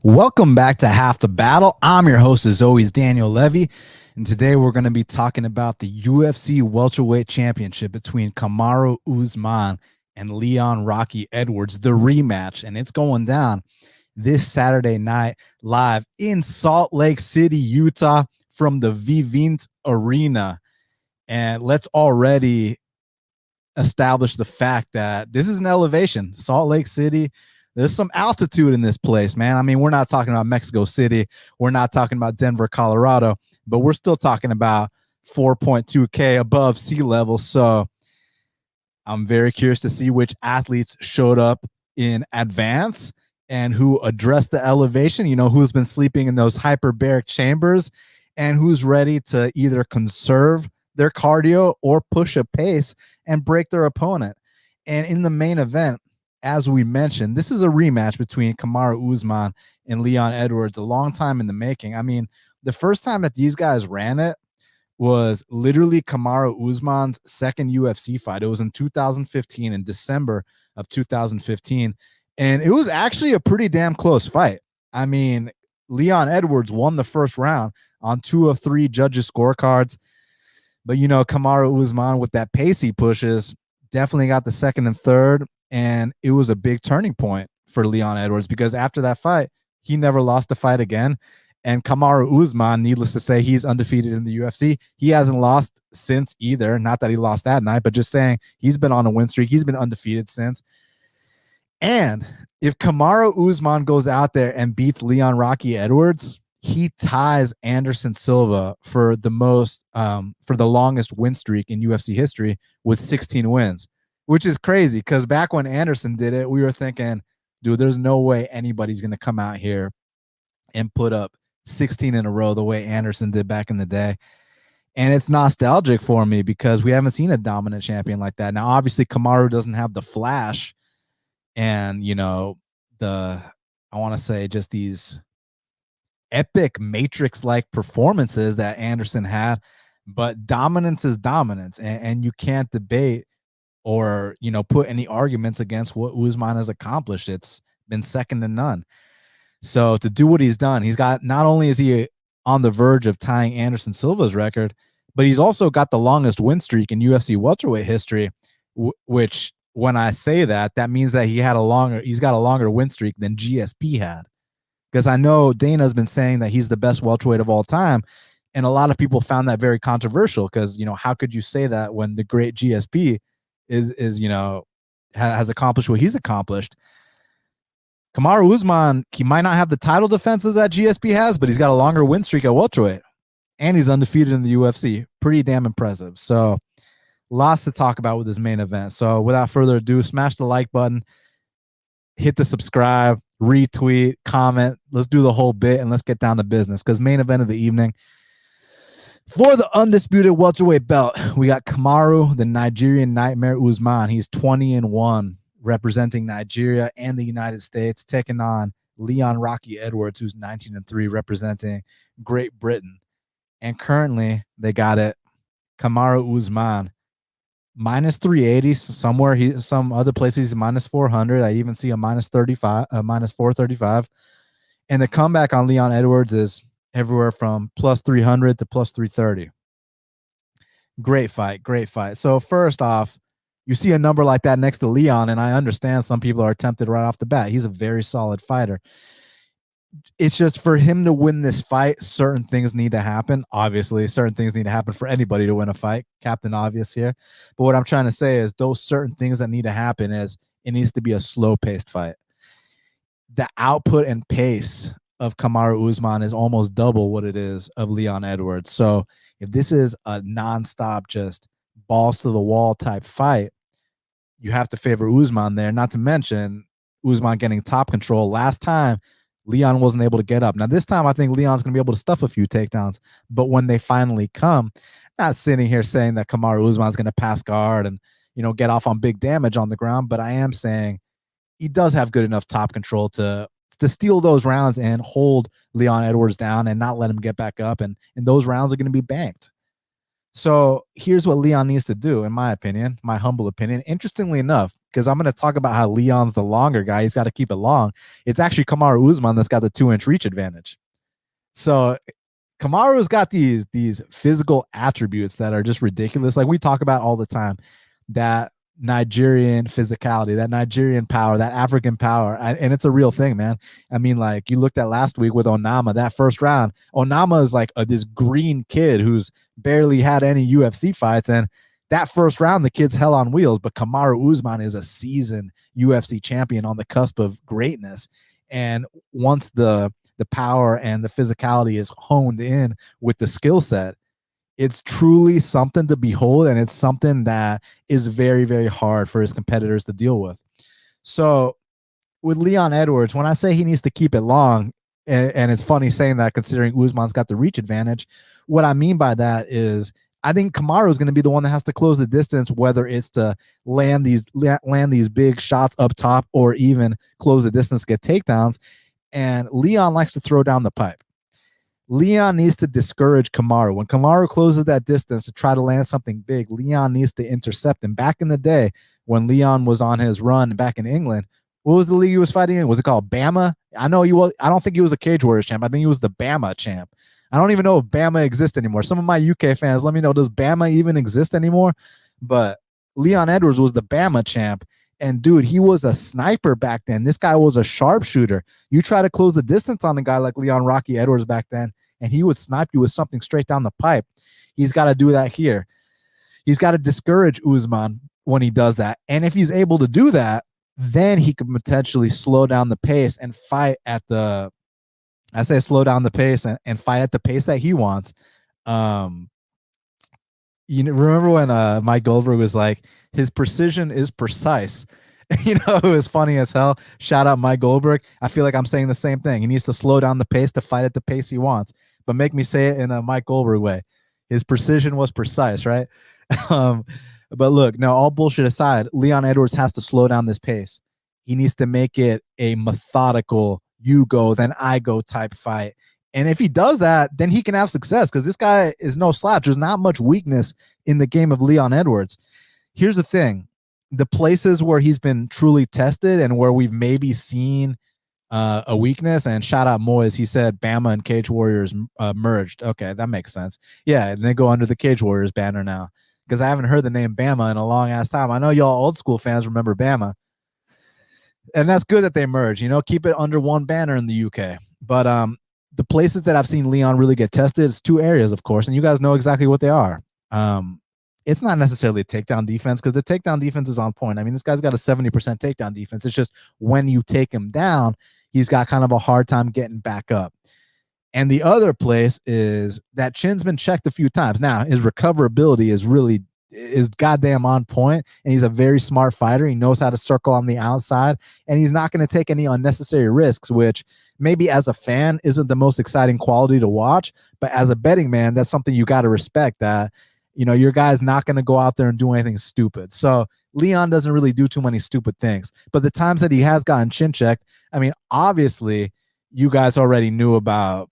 Welcome back to Half the Battle. I'm your host, as always, Daniel Levy, and today we're going to be talking about the UFC Welterweight Championship between Kamaru Usman and Leon Rocky Edwards, the rematch, and it's going down this Saturday night live in Salt Lake City, Utah, from the Vivint Arena. And let's already establish the fact that this is an elevation. Salt Lake City, there's some altitude in this place, man. I mean, we're not talking about Mexico City. We're not talking about Denver, Colorado, but we're still talking about 4.2K above sea level. So I'm very curious to see which athletes showed up in advance and who addressed the elevation, who's been sleeping in those hyperbaric chambers and who's ready to either conserve their cardio or push a pace and break their opponent. And in the main event, as we mentioned, this is a rematch between Kamaru Usman and Leon Edwards, a long time in the making. I mean, the first time that these guys ran it was literally Kamaru Usman's second UFC fight. It was in 2015, in December of 2015. And it was actually a pretty damn close fight. I mean, Leon Edwards won the first round on 2 of 3 judges' scorecards. But, Kamaru Usman, with that pace he pushes, definitely got the second and third. And it was a big turning point for Leon Edwards because after that fight, he never lost a fight again. And Kamaru Usman, needless to say, he's undefeated in the UFC. He hasn't lost since either. Not that he lost that night, but just saying he's been on a win streak. He's been undefeated since. And if Kamaru Usman goes out there and beats Leon Rocky Edwards, he ties Anderson Silva for the longest win streak in UFC history with 16 wins. Which is crazy because back when Anderson did it, we were thinking, dude, there's no way anybody's going to come out here and put up 16 in a row the way Anderson did back in the day. And it's nostalgic for me because we haven't seen a dominant champion like that. Now, obviously, Kamaru doesn't have the flash and, I want to say just these epic Matrix-like performances that Anderson had. But dominance is dominance, and you can't debate or, put any arguments against what Usman has accomplished. It's been second to none. So to do what he's done, he's got, not only is he on the verge of tying Anderson Silva's record, but he's also got the longest win streak in UFC welterweight history, which when I say that, that means that he's got a longer win streak than GSP had. Because I know Dana's been saying that he's the best welterweight of all time. And a lot of people found that very controversial because, how could you say that when the great GSP has accomplished what he's accomplished? Kamaru Usman, he might not have the title defenses that GSP has, but he's got a longer win streak at welterweight, and he's undefeated in the UFC. Pretty damn impressive. So lots to talk about with this main event. So without further ado, smash the like button, hit the subscribe, retweet, comment. Let's do the whole bit, and let's get down to business because main event of the evening. For the undisputed welterweight belt, we got Kamaru, the Nigerian Nightmare Usman. He's 20-1, representing Nigeria and the United States, taking on Leon Rocky Edwards, who's 19-3, representing Great Britain. And currently, they got it, Kamaru Usman, minus 380 somewhere. Some other places he's minus 400. I even see a minus 435. And the comeback on Leon Edwards is everywhere from plus 300 to plus 330. Great fight. So first off, you see a number like that next to Leon, and I understand some people are tempted right off the bat. He's a very solid fighter. It's just for him to win this fight, certain things need to happen. Obviously, certain things need to happen for anybody to win a fight. Captain Obvious here. But what I'm trying to say is those certain things that need to happen is it needs to be a slow-paced fight. The output and pace of Kamaru Usman is almost double what it is of Leon Edwards. So if this is a nonstop, just balls to the wall type fight, you have to favor Usman there. Not to mention Usman getting top control. Last time, Leon wasn't able to get up. Now this time, I think Leon's going to be able to stuff a few takedowns. But when they finally come, not sitting here saying that Kamaru Usman's going to pass guard and get off on big damage on the ground, but I am saying he does have good enough top control to steal those rounds and hold Leon Edwards down and not let him get back up. And those rounds are going to be banked. So here's what Leon needs to do, in my opinion, my humble opinion. Interestingly enough, because I'm going to talk about how Leon's the longer guy, he's got to keep it long. It's actually Kamaru Usman that's got the 2-inch reach advantage. So Kamaru's got these physical attributes that are just ridiculous. Like we talk about all the time, that Nigerian physicality, that Nigerian power, that African power, and it's a real thing, man. I mean, like you looked at last week with Onama, that first round. Onama is like this green kid who's barely had any UFC fights, and that first round, the kid's hell on wheels. But Kamaru Usman is a seasoned UFC champion on the cusp of greatness, and once the power and the physicality is honed in with the skill set, it's truly something to behold, and it's something that is very, very hard for his competitors to deal with. So with Leon Edwards, when I say he needs to keep it long, and it's funny saying that considering Usman's got the reach advantage, what I mean by that is I think Kamaru is going to be the one that has to close the distance, whether it's to land these big shots up top or even close the distance, get takedowns. And Leon likes to throw down the pipe. Leon needs to discourage Kamaru. When Kamaru closes that distance to try to land something big, Leon needs to intercept him. Back in the day, when Leon was on his run back in England, what was the league he was fighting in? Was it called Bama? I don't think he was a Cage Warriors champ. I think he was the Bama champ. I don't even know if Bama exists anymore. Some of my UK fans, let me know, does Bama even exist anymore? But Leon Edwards was the Bama champ. And dude, he was a sniper back then. This guy was a sharpshooter. You try to close the distance on a guy like Leon Rocky Edwards back then, and he would snipe you with something straight down the pipe. He's got to do that here. He's got to discourage Usman when he does that. And if he's able to do that, then he could potentially slow down the pace and fight at the, I say slow down the pace and fight at the pace that he wants. You know, remember when Mike Goldberg was like, his precision is precise. You know, it was funny as hell. Shout out Mike Goldberg. I feel like I'm saying the same thing. He needs to slow down the pace to fight at the pace he wants, but make me say it in a Mike Goldberg way. His precision was precise, right? But look, no, all bullshit aside, Leon Edwards has to slow down this pace. He needs to make it a methodical, you go, then I go type fight. And if he does that, then he can have success because this guy is no slouch. There's not much weakness in the game of Leon Edwards. Here's the thing. The places where he's been truly tested and where we've maybe seen a weakness, and shout out Moyes, he said Bama and Cage Warriors merged. Okay, that makes sense. Yeah, and they go under the Cage Warriors banner now because I haven't heard the name Bama in a long ass time. I know y'all old school fans remember Bama, and that's good that they merge. You know, keep it under one banner in the UK. But the places that I've seen Leon really get tested is two areas, of course, and you guys know exactly what they are. It's not necessarily a takedown defense because the takedown defense is on point. I mean, this guy's got a 70% takedown defense. It's just when you take him down, he's got kind of a hard time getting back up. And the other place is that chin's been checked a few times. Now, his recoverability is goddamn on point, and he's a very smart fighter. He knows how to circle on the outside, and he's not going to take any unnecessary risks, which maybe as a fan isn't the most exciting quality to watch, but as a betting man, that's something you got to respect, that you know, your guy's not going to go out there and do anything stupid. So Leon doesn't really do too many stupid things. But the times that he has gotten chin checked, I mean, obviously, you guys already knew about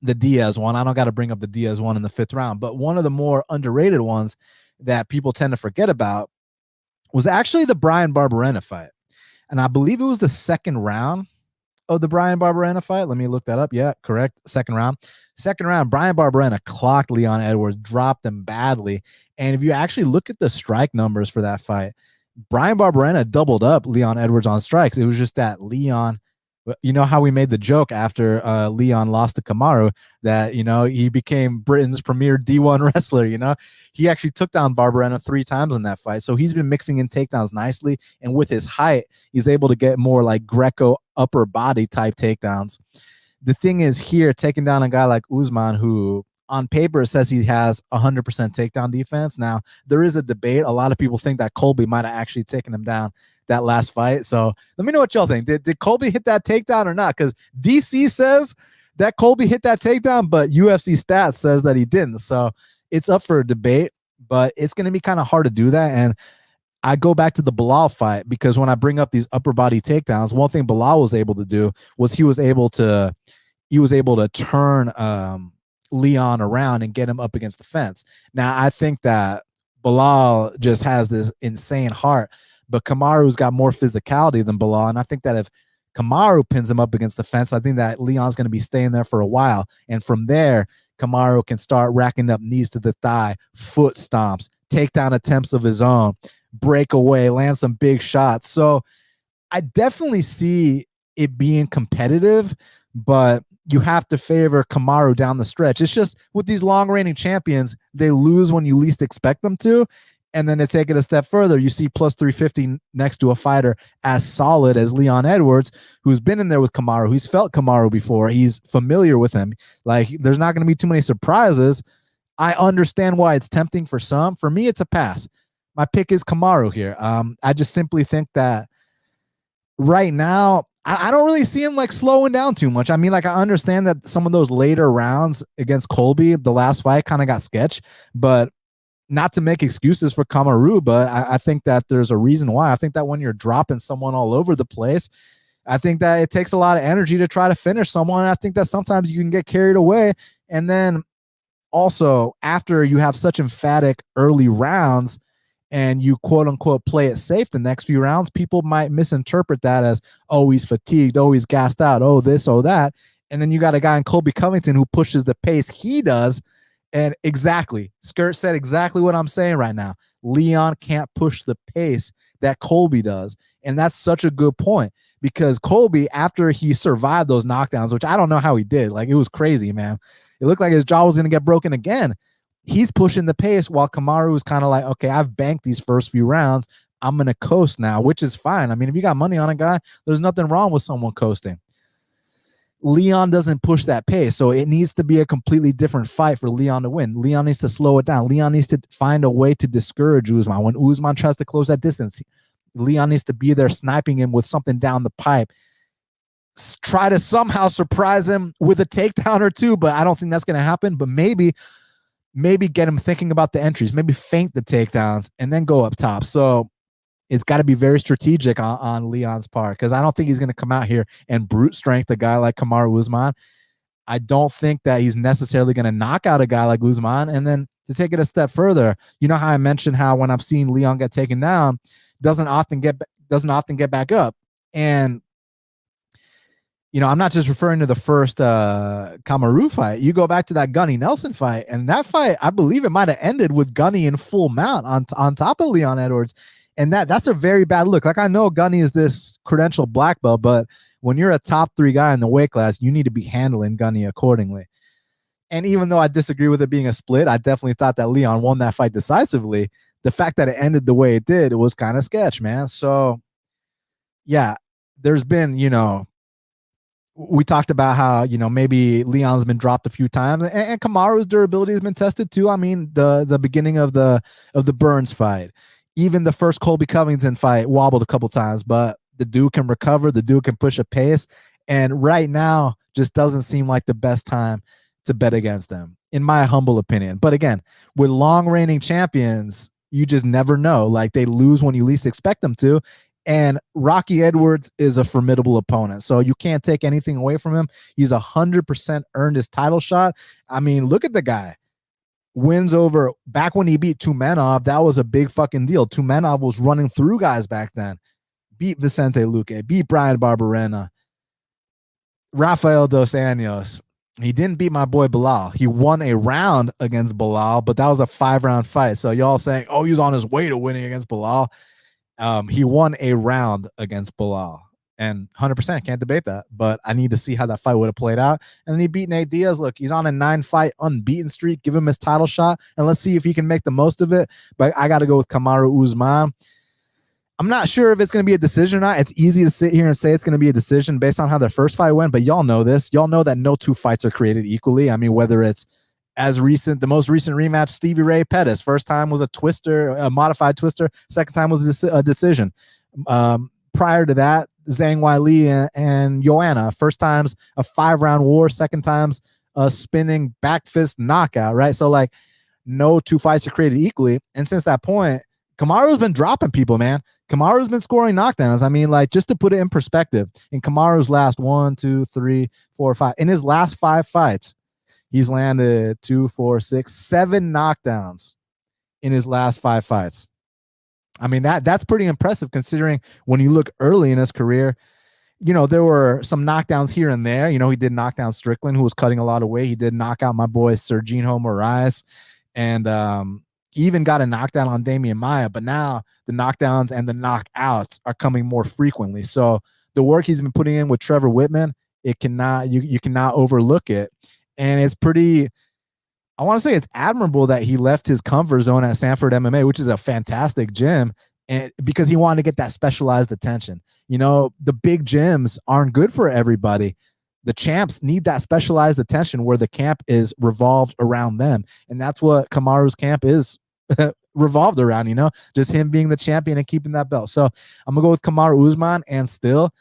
the Diaz one. I don't got to bring up the Diaz one in the 5th round. But one of the more underrated ones that people tend to forget about was actually the Brian Barberena fight. And I believe it was the 2nd round of the Brian Barberena fight. Let me look that up. Yeah, correct. 2nd round. 2nd round, Brian Barberena clocked Leon Edwards, dropped him badly. And if you actually look at the strike numbers for that fight, Brian Barberena doubled up Leon Edwards on strikes. It was just that Leon, you know how we made the joke after Leon lost to Kamaru that, you know, he became Britain's premier D1 wrestler, you know. He actually took down Barberena 3 times in that fight. So he's been mixing in takedowns nicely. And with his height, he's able to get more like Greco upper body type takedowns. The thing is here, taking down a guy like Usman, who on paper says he has 100% takedown defense. Now, there is a debate. A lot of people think that Colby might have actually taken him down that last fight. So let me know what y'all think. Did Colby hit that takedown or not? Because DC says that Colby hit that takedown, but UFC stats says that he didn't. So it's up for a debate, but it's going to be kind of hard to do that. And I go back to the Bilal fight because when I bring up these upper body takedowns, one thing Bilal was able to do was he was able to turn Leon around and get him up against the fence. Now, I think that Bilal just has this insane heart, but Kamaru's got more physicality than Bilal. And I think that if Kamaru pins him up against the fence, I think that Leon's going to be staying there for a while. And from there, Kamaru can start racking up knees to the thigh, foot stomps, takedown attempts of his own, break away, land some big shots. So I definitely see it being competitive, but you have to favor Kamaru down the stretch. It's just with these long reigning champions, they lose when you least expect them to. And then to take it a step further, you see plus 350 next to a fighter as solid as Leon Edwards, who's been in there with Kamaru. He's felt Kamaru before. He's familiar with him. Like, there's not going to be too many surprises. I understand why it's tempting for some. For me, it's a pass. My pick is Kamaru here. I just simply think that right now, I don't really see him like slowing down too much. I mean, like, I understand that some of those later rounds against Colby, the last fight, kind of got sketch, but not to make excuses for Kamaru, but I think that there's a reason why. I think that when you're dropping someone all over the place, I think that it takes a lot of energy to try to finish someone. I think that sometimes you can get carried away. And then also, after you have such emphatic early rounds, and you quote unquote play it safe the next few rounds, people might misinterpret that as, oh, he's fatigued, oh, he's gassed out, oh, this, oh, that. And then you got a guy in Colby Covington who pushes the pace he does. And exactly, Skirt said exactly what I'm saying right now. Leon can't push the pace that Colby does. And that's such a good point, because Colby, after he survived those knockdowns, which I don't know how he did, like, it was crazy, man. It looked like his jaw was going to get broken again. He's pushing the pace while Kamaru is kind of like, okay, I've banked these first few rounds. I'm going to coast now, which is fine. I mean, if you got money on a guy, there's nothing wrong with someone coasting. Leon doesn't push that pace, so it needs to be a completely different fight for Leon to win. Leon needs to slow it down. Leon needs to find a way to discourage Usman. When Usman tries to close that distance, Leon needs to be there sniping him with something down the pipe. Try to somehow surprise him with a takedown or two, but I don't think that's going to happen. But maybe get him thinking about the entries, maybe feint the takedowns, and then go up top. So it's got to be very strategic on Leon's part, because I don't think he's going to come out here and brute strength a guy like Kamaru Usman. I don't think that he's necessarily going to knock out a guy like Usman. And then to take it a step further, you know how I mentioned how when I've seen Leon get taken down, doesn't often get back up. And you know, I'm not just referring to the first Kamaru fight. You go back to that Gunny Nelson fight, and that fight, I believe it might have ended with Gunny in full mount on top of Leon Edwards. And that's a very bad look. Like, I know Gunny is this credentialed black belt, but when you're a top 3 guy in the weight class, you need to be handling Gunny accordingly. And even though I disagree with it being a split, I definitely thought that Leon won that fight decisively. The fact that it ended the way it did, it was kind of sketch, man. So, yeah, there's been, you know, we talked about how, you know, maybe Leon's been dropped a few times, and Kamaru's durability has been tested too. I mean, the beginning of the Burns fight, even the first Colby Covington fight wobbled a couple times, but the dude can recover, the dude can push a pace, and right now just doesn't seem like the best time to bet against him, in my humble opinion. But again, with long reigning champions, you just never know. Like, they lose when you least expect them to. And Rocky Edwards is a formidable opponent, so you can't take anything away from him. He's 100% earned his title shot. I mean, look at the guy. Wins over, back when he beat Tumenov, that was a big fucking deal. Tumenov was running through guys back then. Beat Vicente Luque, beat Brian Barberena, Rafael Dos Anjos. He didn't beat my boy Bilal. He won a round against Bilal, but that was a 5-round fight. So y'all saying, oh, he's on his way to winning against Bilal. He won a round against Bilal, and 100% can't debate that, but I need to see how that fight would have played out. And then he beat Nate Diaz. Look, he's on a 9-fight unbeaten streak. Give him his title shot, and let's see if he can make the most of it. But I got to go with Kamaru Usman. I'm not sure if it's going to be a decision or not. It's easy to sit here and say it's going to be a decision based on how their first fight went, but y'all know this. Y'all know that no 2 fights are created equally. I mean, whether it's the most recent rematch, Stevie Ray Pettis. First time was a twister, a modified twister. Second time was a decision. Prior to that, Zhang Weili and Joanna. First time's a 5-round war. Second time's a spinning back fist knockout, right? So, like, no 2 fights are created equally. And since that point, Kamaru's been dropping people, man. Kamaru's been scoring knockdowns. I mean, like, just to put it in perspective, in Kamaru's last 1, 2, 3, 4, 5, in his last 5 fights, He's landed 2, 4, 6, 7 knockdowns in his last 5 fights. I mean, that's pretty impressive considering when you look early in his career, there were some knockdowns here and there. He did knock down Strickland, who was cutting a lot of weight. He did knock out my boy Serginho Moraes, and he even got a knockdown on Damian Maia. But now the knockdowns and the knockouts are coming more frequently. So the work he's been putting in with Trevor Whitman, it cannot you cannot overlook it, and it's pretty. I want to say it's admirable that he left his comfort zone at Sanford MMA, which is a fantastic gym, and because he wanted to get that specialized attention. The big gyms aren't good for everybody. The champs need that specialized attention where the camp is revolved around them. And that's what Kamaru's camp is revolved around, just him being the champion and keeping that belt. So I'm going to go with Kamaru Usman and still.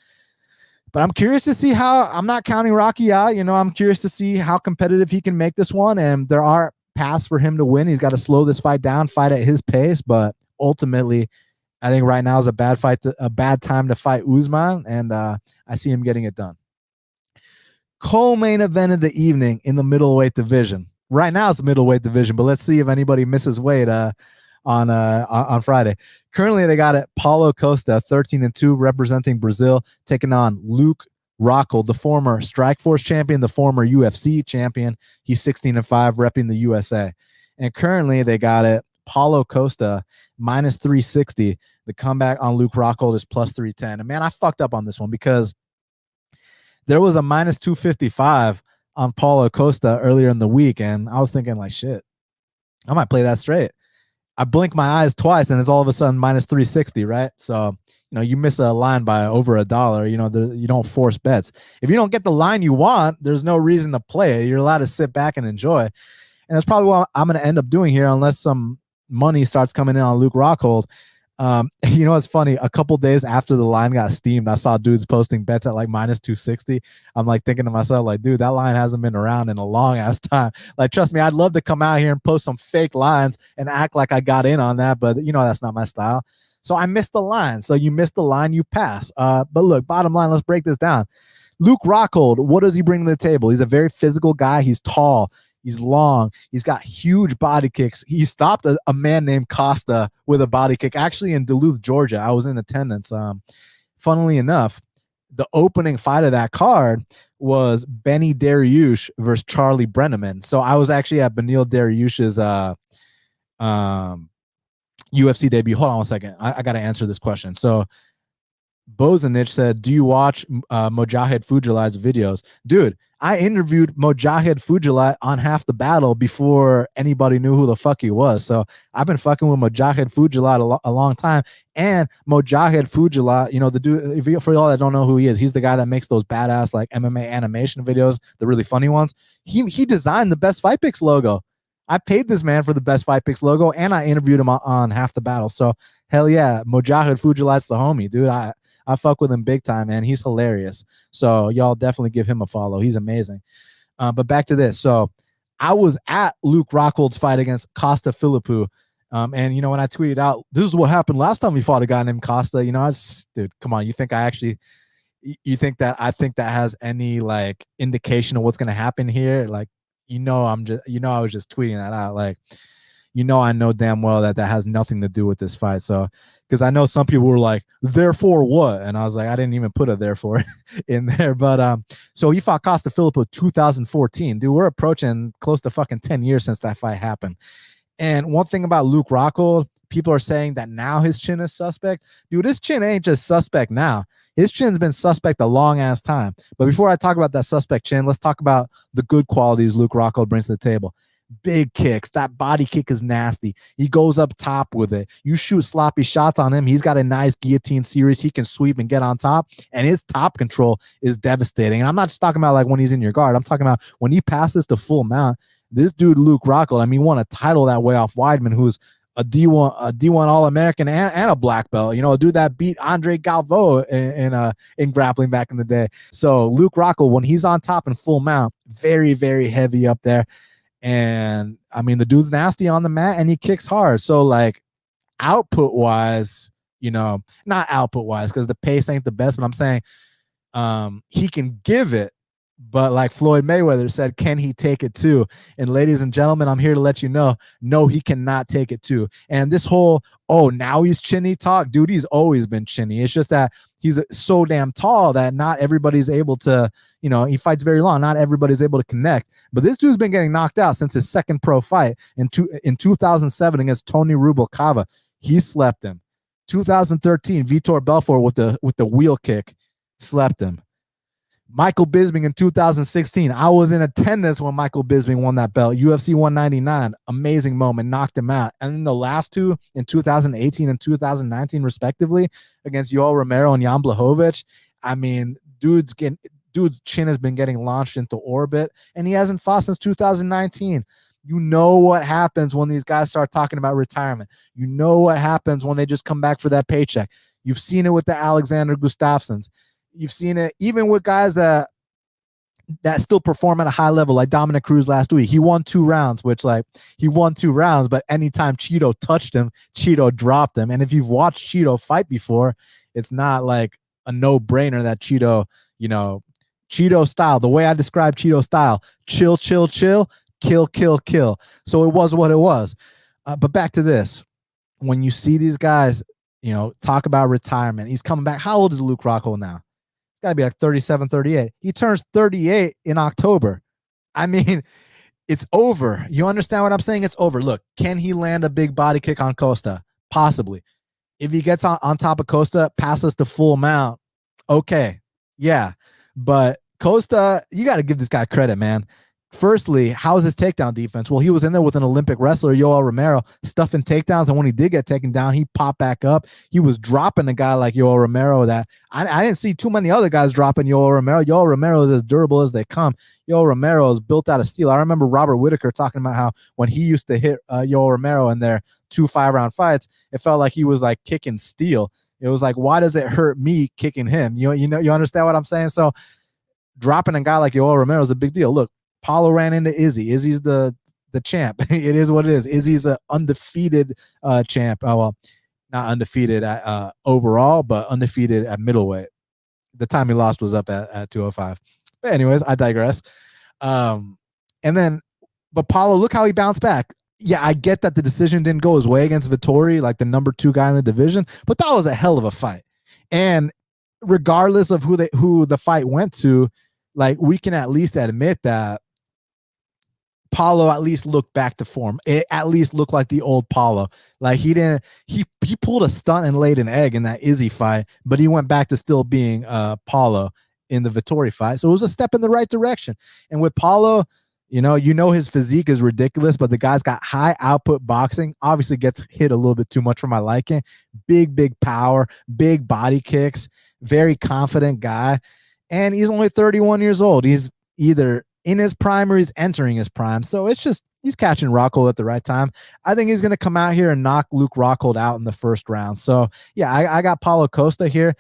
But I'm curious to see how, I'm not counting Rocky out. I'm curious to see how competitive he can make this one. And there are paths for him to win. He's got to slow this fight down, fight at his pace. But ultimately, I think right now is a bad time to fight Usman. And I see him getting it done. Co-main event of the evening in the middleweight division. Right now it's the middleweight division, but let's see if anybody misses weight on Friday. Currently, they got it Paulo Costa, 13-2, representing Brazil, taking on Luke Rockhold, the former Strikeforce champion, the former UFC champion. He's 16-5, repping the USA. And currently, they got it Paulo Costa, minus 360. The comeback on Luke Rockhold is plus 310. And man, I fucked up on this one because there was a minus 255 on Paulo Costa earlier in the week, and I was thinking, like, shit, I might play that straight. I blink my eyes twice and it's all of a sudden minus 360, right? So, you miss a line by over $1, you don't force bets. If you don't get the line you want, there's no reason to play it. You're allowed to sit back and enjoy. And that's probably what I'm going to end up doing here unless some money starts coming in on Luke Rockhold. It's funny. A couple days after the line got steamed, I saw dudes posting bets at like minus 260. I'm like thinking to myself, like, dude, that line hasn't been around in a long ass time. Like, trust me, I'd love to come out here and post some fake lines and act like I got in on that, but that's not my style. So I missed the line. So you missed the line, you pass. But look, bottom line, let's break this down. Luke Rockhold, what does he bring to the table? He's a very physical guy. He's tall. He's long. He's got huge body kicks. He stopped a man named Costa with a body kick, actually in Duluth, Georgia. I was in attendance. Funnily enough, the opening fight of that card was Benny Dariush versus Charlie Brenneman. So I was actually at Benil Dariush's UFC debut. Hold on one second. I got to answer this question. So Bozenich said, do you watch Mojahid Fujalai's videos? Dude, I interviewed Mojahid Fujilai on Half the Battle before anybody knew who the fuck he was. So I've been fucking with Mojahid Fujilai a long time. And Mojahid Fujilai, the dude, for y'all that don't know who he is, he's the guy that makes those badass like MMA animation videos, the really funny ones. He designed the Best Fight Picks logo. I paid this man for the Best Fight Picks logo, and I interviewed him on Half the Battle. So hell yeah, Mojahid Fujilai's the homie, dude. I fuck with him big time, man. He's hilarious. So y'all definitely give him a follow. He's amazing. But back to this. So I was at Luke Rockhold's fight against Costa Philippou. And, when I tweeted out, this is what happened last time we fought a guy named Costa, dude, come on. You think that I think that has any like indication of what's going to happen here? Like, I was just tweeting that out. Like, I know damn well that has nothing to do with this fight. So, because I know some people were like, therefore what? And I was like, I didn't even put a therefore in there. But so he fought Costa Philippou 2014. Dude, we're approaching close to fucking 10 years since that fight happened. And one thing about Luke Rockhold, people are saying that now his chin is suspect. Dude, his chin ain't just suspect now. His chin's been suspect a long ass time. But before I talk about that suspect chin, let's talk about the good qualities Luke Rockhold brings to the table. Big kicks. That body kick is nasty. He goes up top with it. You shoot sloppy shots on him. He's got a nice guillotine series. He can sweep and get on top, and his top control is devastating. And I'm not just talking about like when he's in your guard. I'm talking about when he passes to full mount. This dude, Luke Rockhold, won a title that way off Weidman, who's a D1 All-American and a black belt. A dude that beat Andre Galvo in grappling back in the day. So Luke Rockhold, when he's on top in full mount, very, very heavy up there. And the dude's nasty on the mat and he kicks hard. So like output wise, not output wise, because the pace ain't the best, but I'm saying he can give it But like Floyd Mayweather said, can he take it too? And ladies and gentlemen, I'm here to let you know, no, he cannot take it too. And this whole, oh, now he's chinny talk, dude, he's always been chinny. It's just that he's so damn tall that not everybody's able to, he fights very long. Not everybody's able to connect. But this dude's been getting knocked out since his second pro fight in 2007 against Tony Rubalcaba. He slept him. 2013, Vitor Belfort with the wheel kick slept him. Michael Bisping in 2016. I was in attendance when Michael Bisping won that belt. UFC 199. Amazing moment. Knocked him out. And then the last two in 2018 and 2019, respectively, against Yoel Romero and Jan Blachowicz. I mean, dude's chin has been getting launched into orbit, and he hasn't fought since 2019. You know what happens when these guys start talking about retirement. You know what happens when they just come back for that paycheck. You've seen it with the Alexander Gustafssons. You've seen it even with guys that still perform at a high level, like Dominic Cruz last week. He won 2 rounds, but anytime Cheeto touched him, Cheeto dropped him. And if you've watched Cheeto fight before, it's not like a no-brainer that Cheeto style, the way I describe Cheeto style, chill, chill, chill, kill, kill, kill. So it was what it was. But back to this. When you see these guys, talk about retirement, he's coming back. How old is Luke Rockhold now? Got to be like 37, 38. He turns 38 in October. I mean, it's over. You understand what I'm saying? It's over. Look, can he land a big body kick on Costa? Possibly. If he gets on top of Costa, passes to full mount, okay. Yeah. But Costa, you got to give this guy credit, man. Firstly, how's his takedown defense? Well, he was in there with an Olympic wrestler, Yoel Romero, stuffing takedowns, and when he did get taken down, he popped back up. He was dropping a guy like Yoel Romero that I didn't see too many other guys dropping Yoel Romero. Yoel Romero is as durable as they come. Yoel Romero is built out of steel. I remember Robert Whitaker talking about how when he used to hit Yoel Romero in their 2 5-round fights, it felt like he was like kicking steel. It was like, why does it hurt me kicking him? You understand what I'm saying? So dropping a guy like Yoel Romero is a big deal. Look, Paulo ran into Izzy. Izzy's the champ. It is what it is. Izzy's an undefeated champ. Oh, well, not undefeated at overall, but undefeated at middleweight. The time he lost was up at 205. But anyways, I digress. But Paulo, look how he bounced back. Yeah, I get that the decision didn't go his way against Vettori, like the number 2 guy in the division, but that was a hell of a fight. And regardless of who the fight went to, like, we can at least admit that Paulo at least looked back to form. It at least looked like the old Paulo. Like he pulled a stunt and laid an egg in that Izzy fight, but he went back to still being Paulo in the Vettori fight. So it was a step in the right direction. And with Paulo, his physique is ridiculous, but the guy's got high output boxing. Obviously gets hit a little bit too much for my liking. Big power, big body kicks, very confident guy. And he's only 31 years old. He's either in his prime or he's entering his prime. So it's just, he's catching Rockhold at the right time. I think he's going to come out here and knock Luke Rockhold out in the first round. So yeah, I got Paulo Costa here.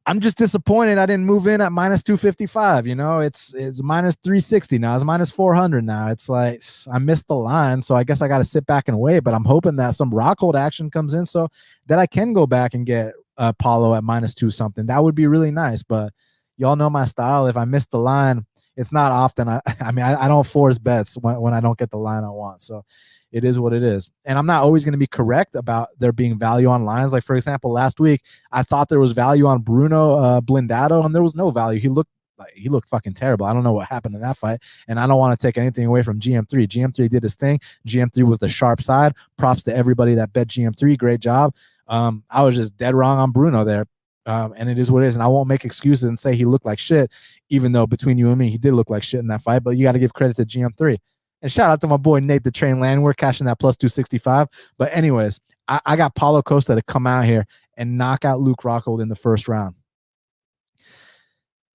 I'm just disappointed I didn't move in at minus 255. It's minus 360 now. It's minus 400 now. It's like I missed the line, so I guess I got to sit back and wait. But I'm hoping that some Rockhold action comes in so that I can go back and get Paulo at minus 2 something. That would be really nice. But y'all know my style. If I miss the line, it's not often. I don't force bets when I don't get the line I want. So it is what it is. And I'm not always going to be correct about there being value on lines. Like, for example, last week, I thought there was value on Bruno Blindado, and there was no value. He looked fucking terrible. I don't know what happened in that fight, and I don't want to take anything away from GM3. GM3 did his thing. GM3 was the sharp side. Props to everybody that bet GM3. Great job. I was just dead wrong on Bruno there. And it is what it is. And I won't make excuses and say he looked like shit, even though between you and me, he did look like shit in that fight. But you got to give credit to GM3. And shout out to my boy Nate the Train Landwehr cashing that plus 265. But anyways, I got Paulo Costa to come out here and knock out Luke Rockhold in the first round.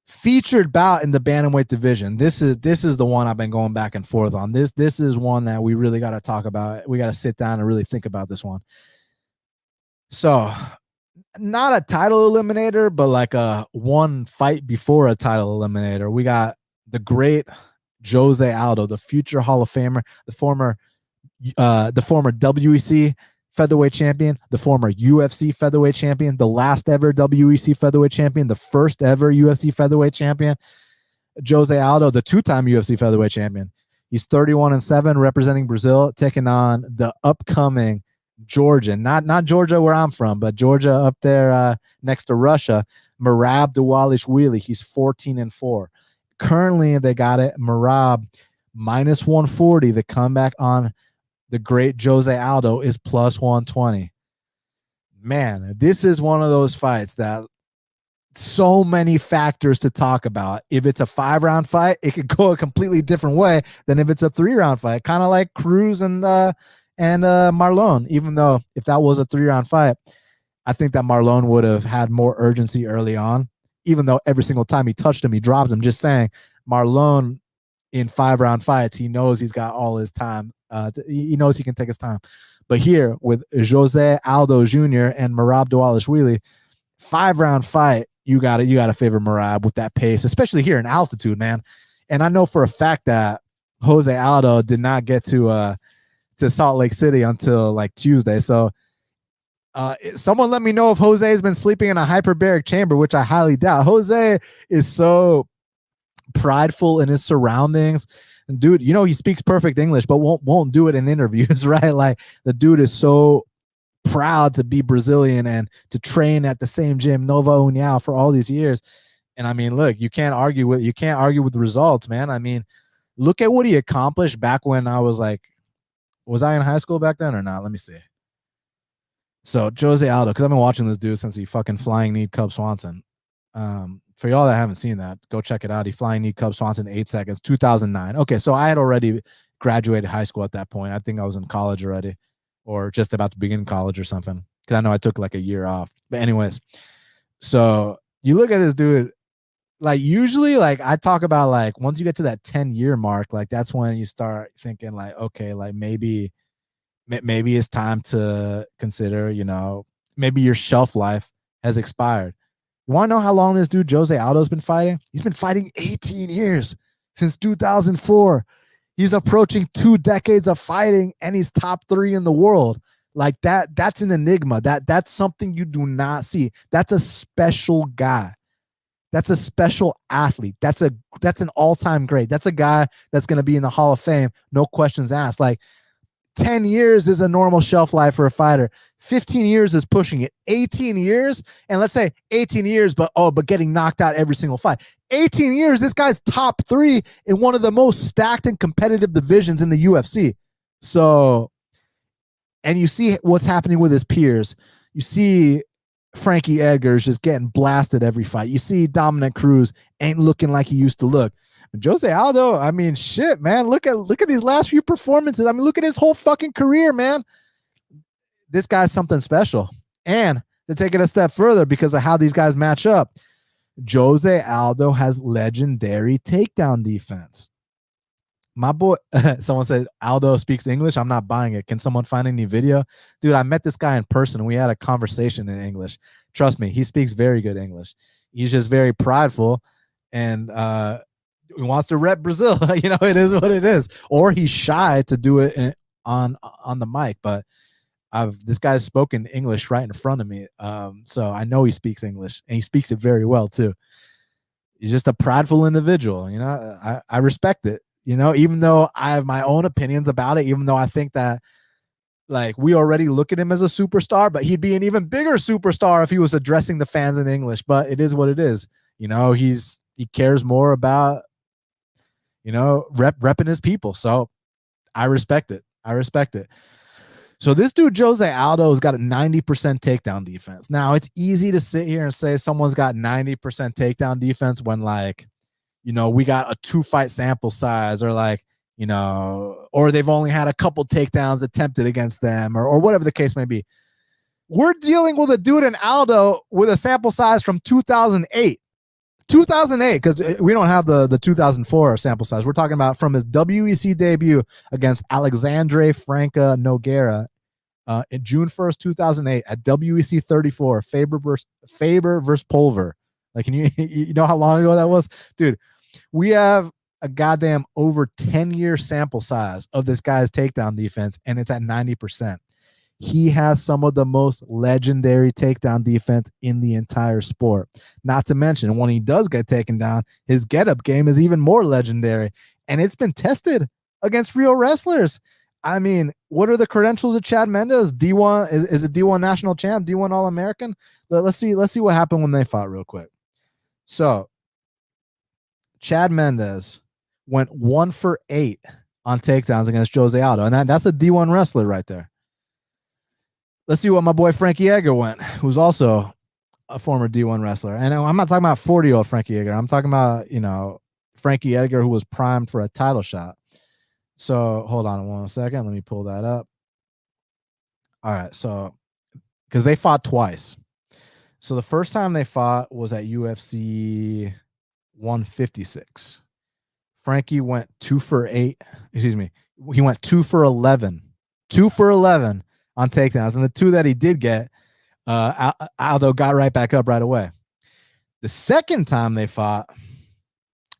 Featured bout in the bantamweight division. This is the one I've been going back and forth on. This is one that we really got to talk about. We got to sit down and really think about this one. So, not a title eliminator, but like a one fight before a title eliminator. We got the great Jose Aldo, the future Hall of Famer, the former WEC featherweight champion, the former UFC featherweight champion, the last ever WEC featherweight champion, the first ever UFC featherweight champion. Jose Aldo, the two-time UFC featherweight champion. He's 31-7, representing Brazil, taking on the upcoming Georgian, not Georgia where I'm from, but Georgia up there next to Russia, Merab Dvalishvili. He's 14-4. Currently, they got it. Merab minus 140. The comeback on the great Jose Aldo is plus 120. Man, this is one of those fights that so many factors to talk about. If it's a 5-round fight, it could go a completely different way than if it's a 3-round fight, kind of like Cruz and Marlon. Even though if that was a 3-round fight, I think that Marlon would have had more urgency early on, even though every single time he touched him, he dropped him. Just saying, Marlon in 5-round fights, he knows he's got all his time. He knows he can take his time. But here with Jose Aldo Jr. and Merab Dvalishvili, 5-round fight, you got to favor Merab with that pace, especially here in altitude, man. And I know for a fact that Jose Aldo did not get to Salt Lake City until like Tuesday. So someone let me know if Jose has been sleeping in a hyperbaric chamber, which I highly doubt. Jose is so prideful in his surroundings. And dude, you know, he speaks perfect English, but won't do it in interviews, right? Like the dude is so proud to be Brazilian and to train at the same gym, Nova União, for all these years. And I mean, look, you can't argue with the results, man. I mean, look at what he accomplished back when I was like, was I in high school back then or not? Let me see. So Jose Aldo, because I've been watching this dude since he fucking flying kneed Cub Swanson. For y'all that haven't seen that, go check it out. He flying knee Cub Swanson in 8 seconds, 2009. Okay, so I had already graduated high school at that point. I think I was in college already, or just about to begin college or something, because I know I took like a year off. But anyways, so you look at this dude, like usually like I talk about like once you get to that 10-year mark, like that's when you start thinking like, okay, like maybe it's time to consider, you know, maybe your shelf life has expired. You want to know how long this dude Jose Aldo's been fighting? He's been fighting 18 years, since 2004. He's approaching 2 decades of fighting, and he's top 3 in the world. Like that's an enigma. That's something you do not see. That's a special guy. That's a special athlete. That's an all-time great. That's a guy that's going to be in the Hall of Fame, no questions asked. Like 10 years is a normal shelf life for a fighter. 15 years is pushing it. 18 years, and let's say 18 years, but getting knocked out every single fight. 18 years, this guy's top 3 in one of the most stacked and competitive divisions in the UFC. So, and you see what's happening with his peers. You see Frankie Edgar's just getting blasted every fight. You see Dominic Cruz ain't looking like he used to look. Jose Aldo, I mean, shit, man. Look at these last few performances. I mean, look at his whole fucking career, man. This guy's something special. And to take it a step further, because of how these guys match up, Jose Aldo has legendary takedown defense. My boy, someone said Aldo speaks English. I'm not buying it. Can someone find any video? Dude, I met this guy in person. We had a conversation in English. Trust me, he speaks very good English. He's just very prideful and he wants to rep Brazil. You know, it is what it is. Or he's shy to do it on the mic. But this guy's spoken English right in front of me. So I know he speaks English, and he speaks it very well too. He's just a prideful individual. You know, I respect it. You know, even though I have my own opinions about it, even though I think that like we already look at him as a superstar, but he'd be an even bigger superstar if he was addressing the fans in English. But it is what it is. You know, he cares more about, you know, repping his people. So I respect it. So this dude, Jose Aldo, has got a 90% takedown defense. Now, it's easy to sit here and say someone's got 90% takedown defense when, like, you know, we got a 2-fight sample size, or like, you know, or they've only had a couple takedowns attempted against them, or whatever the case may be. We're dealing with a dude in Aldo with a sample size from 2008. 2008, because we don't have the 2004 sample size. We're talking about from his WEC debut against Alexandre Franca Nogueira in June 1st, 2008 at WEC 34, Faber versus Pulver. Like, can you know how long ago that was? Dude, we have a goddamn over 10-year sample size of this guy's takedown defense, and it's at 90%. He has some of the most legendary takedown defense in the entire sport. Not to mention, when he does get taken down, his get-up game is even more legendary. And it's been tested against real wrestlers. I mean, what are the credentials of Chad Mendes? D1 is a D1 national champ, D1 All-American. Let's see what happened when they fought real quick. So Chad Mendes went 1 for 8 on takedowns against Jose Aldo, and that's a D1 wrestler right there. Let's see what my boy Frankie Edgar went, who's also a former D1 wrestler. And I'm not talking about 40-year-old Frankie Edgar. I'm talking about, Frankie Edgar, who was primed for a title shot. So hold on 1 second. Let me pull that up. All right. So, because they fought twice. So the first time they fought was at UFC 156. Frankie went 2 for 8. Excuse me. He went 2 for 11. 2 for 11 on takedowns. And the 2 that he did get, Aldo got right back up right away. The second time they fought,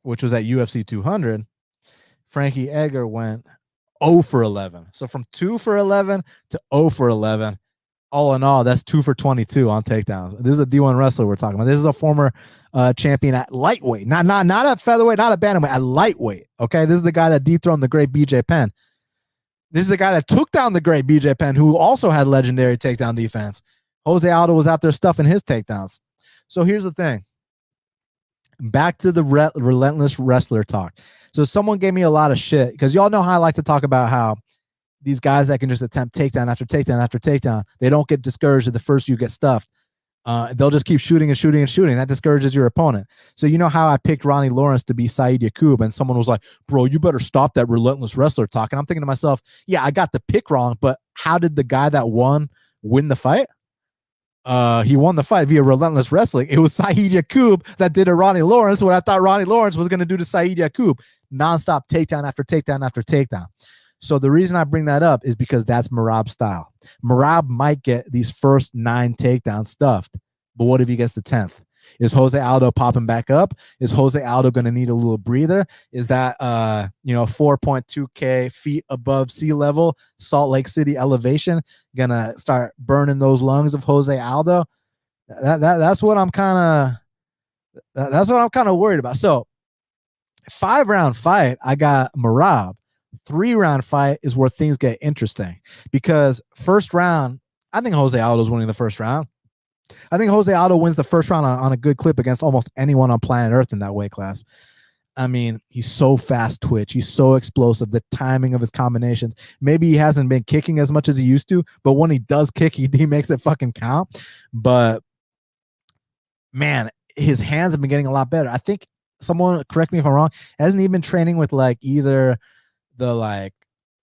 which was at UFC 200, Frankie Edgar went 0 for 11. So from 2 for 11 to 0 for 11. All in all, that's 2 for 22 on takedowns. This is a D1 wrestler we're talking about. This is a former champion at lightweight, not at featherweight, not at bantamweight, at lightweight. Okay, this is the guy that dethroned the great BJ Penn. This is the guy that took down the great BJ Penn, who also had legendary takedown defense. Jose Aldo was out there stuffing his takedowns. So here's the thing. Back to the relentless wrestler talk. So someone gave me a lot of shit because y'all know how I like to talk about how these guys that can just attempt takedown after takedown after takedown, they don't get discouraged at the first you get stuffed. They'll just keep shooting and shooting and shooting. That discourages your opponent. So you know how I picked Ronnie Lawrence to be Saeed Yacoub, and someone was like, bro, you better stop that relentless wrestler talk. And I'm thinking to myself, yeah, I got the pick wrong, but how did the guy that won win the fight? He won the fight via relentless wrestling. It was Saeed Yacoub that did a Ronnie Lawrence, what I thought Ronnie Lawrence was going to do to Saeed Yacoub. Nonstop takedown after takedown after takedown. So the reason I bring that up is because that's Merab's style. Merab might get these first 9 takedowns stuffed, but what if he gets the 10th? Is Jose Aldo popping back up? Is Jose Aldo going to need a little breather? Is that 4.2K feet above sea level, Salt Lake City elevation going to start burning those lungs of Jose Aldo? That's what I'm kind of worried about. So 5-round fight, I got Merab. 3-round fight is where things get interesting because first round, I think Jose Aldo is winning the first round. I think Jose Aldo wins the first round on a good clip against almost anyone on planet Earth in that weight class. I mean, he's so fast twitch. He's so explosive. The timing of his combinations. Maybe he hasn't been kicking as much as he used to, but when he does kick, he makes it fucking count. But man, his hands have been getting a lot better. I think someone, correct me if I'm wrong, hasn't he been training with like either the like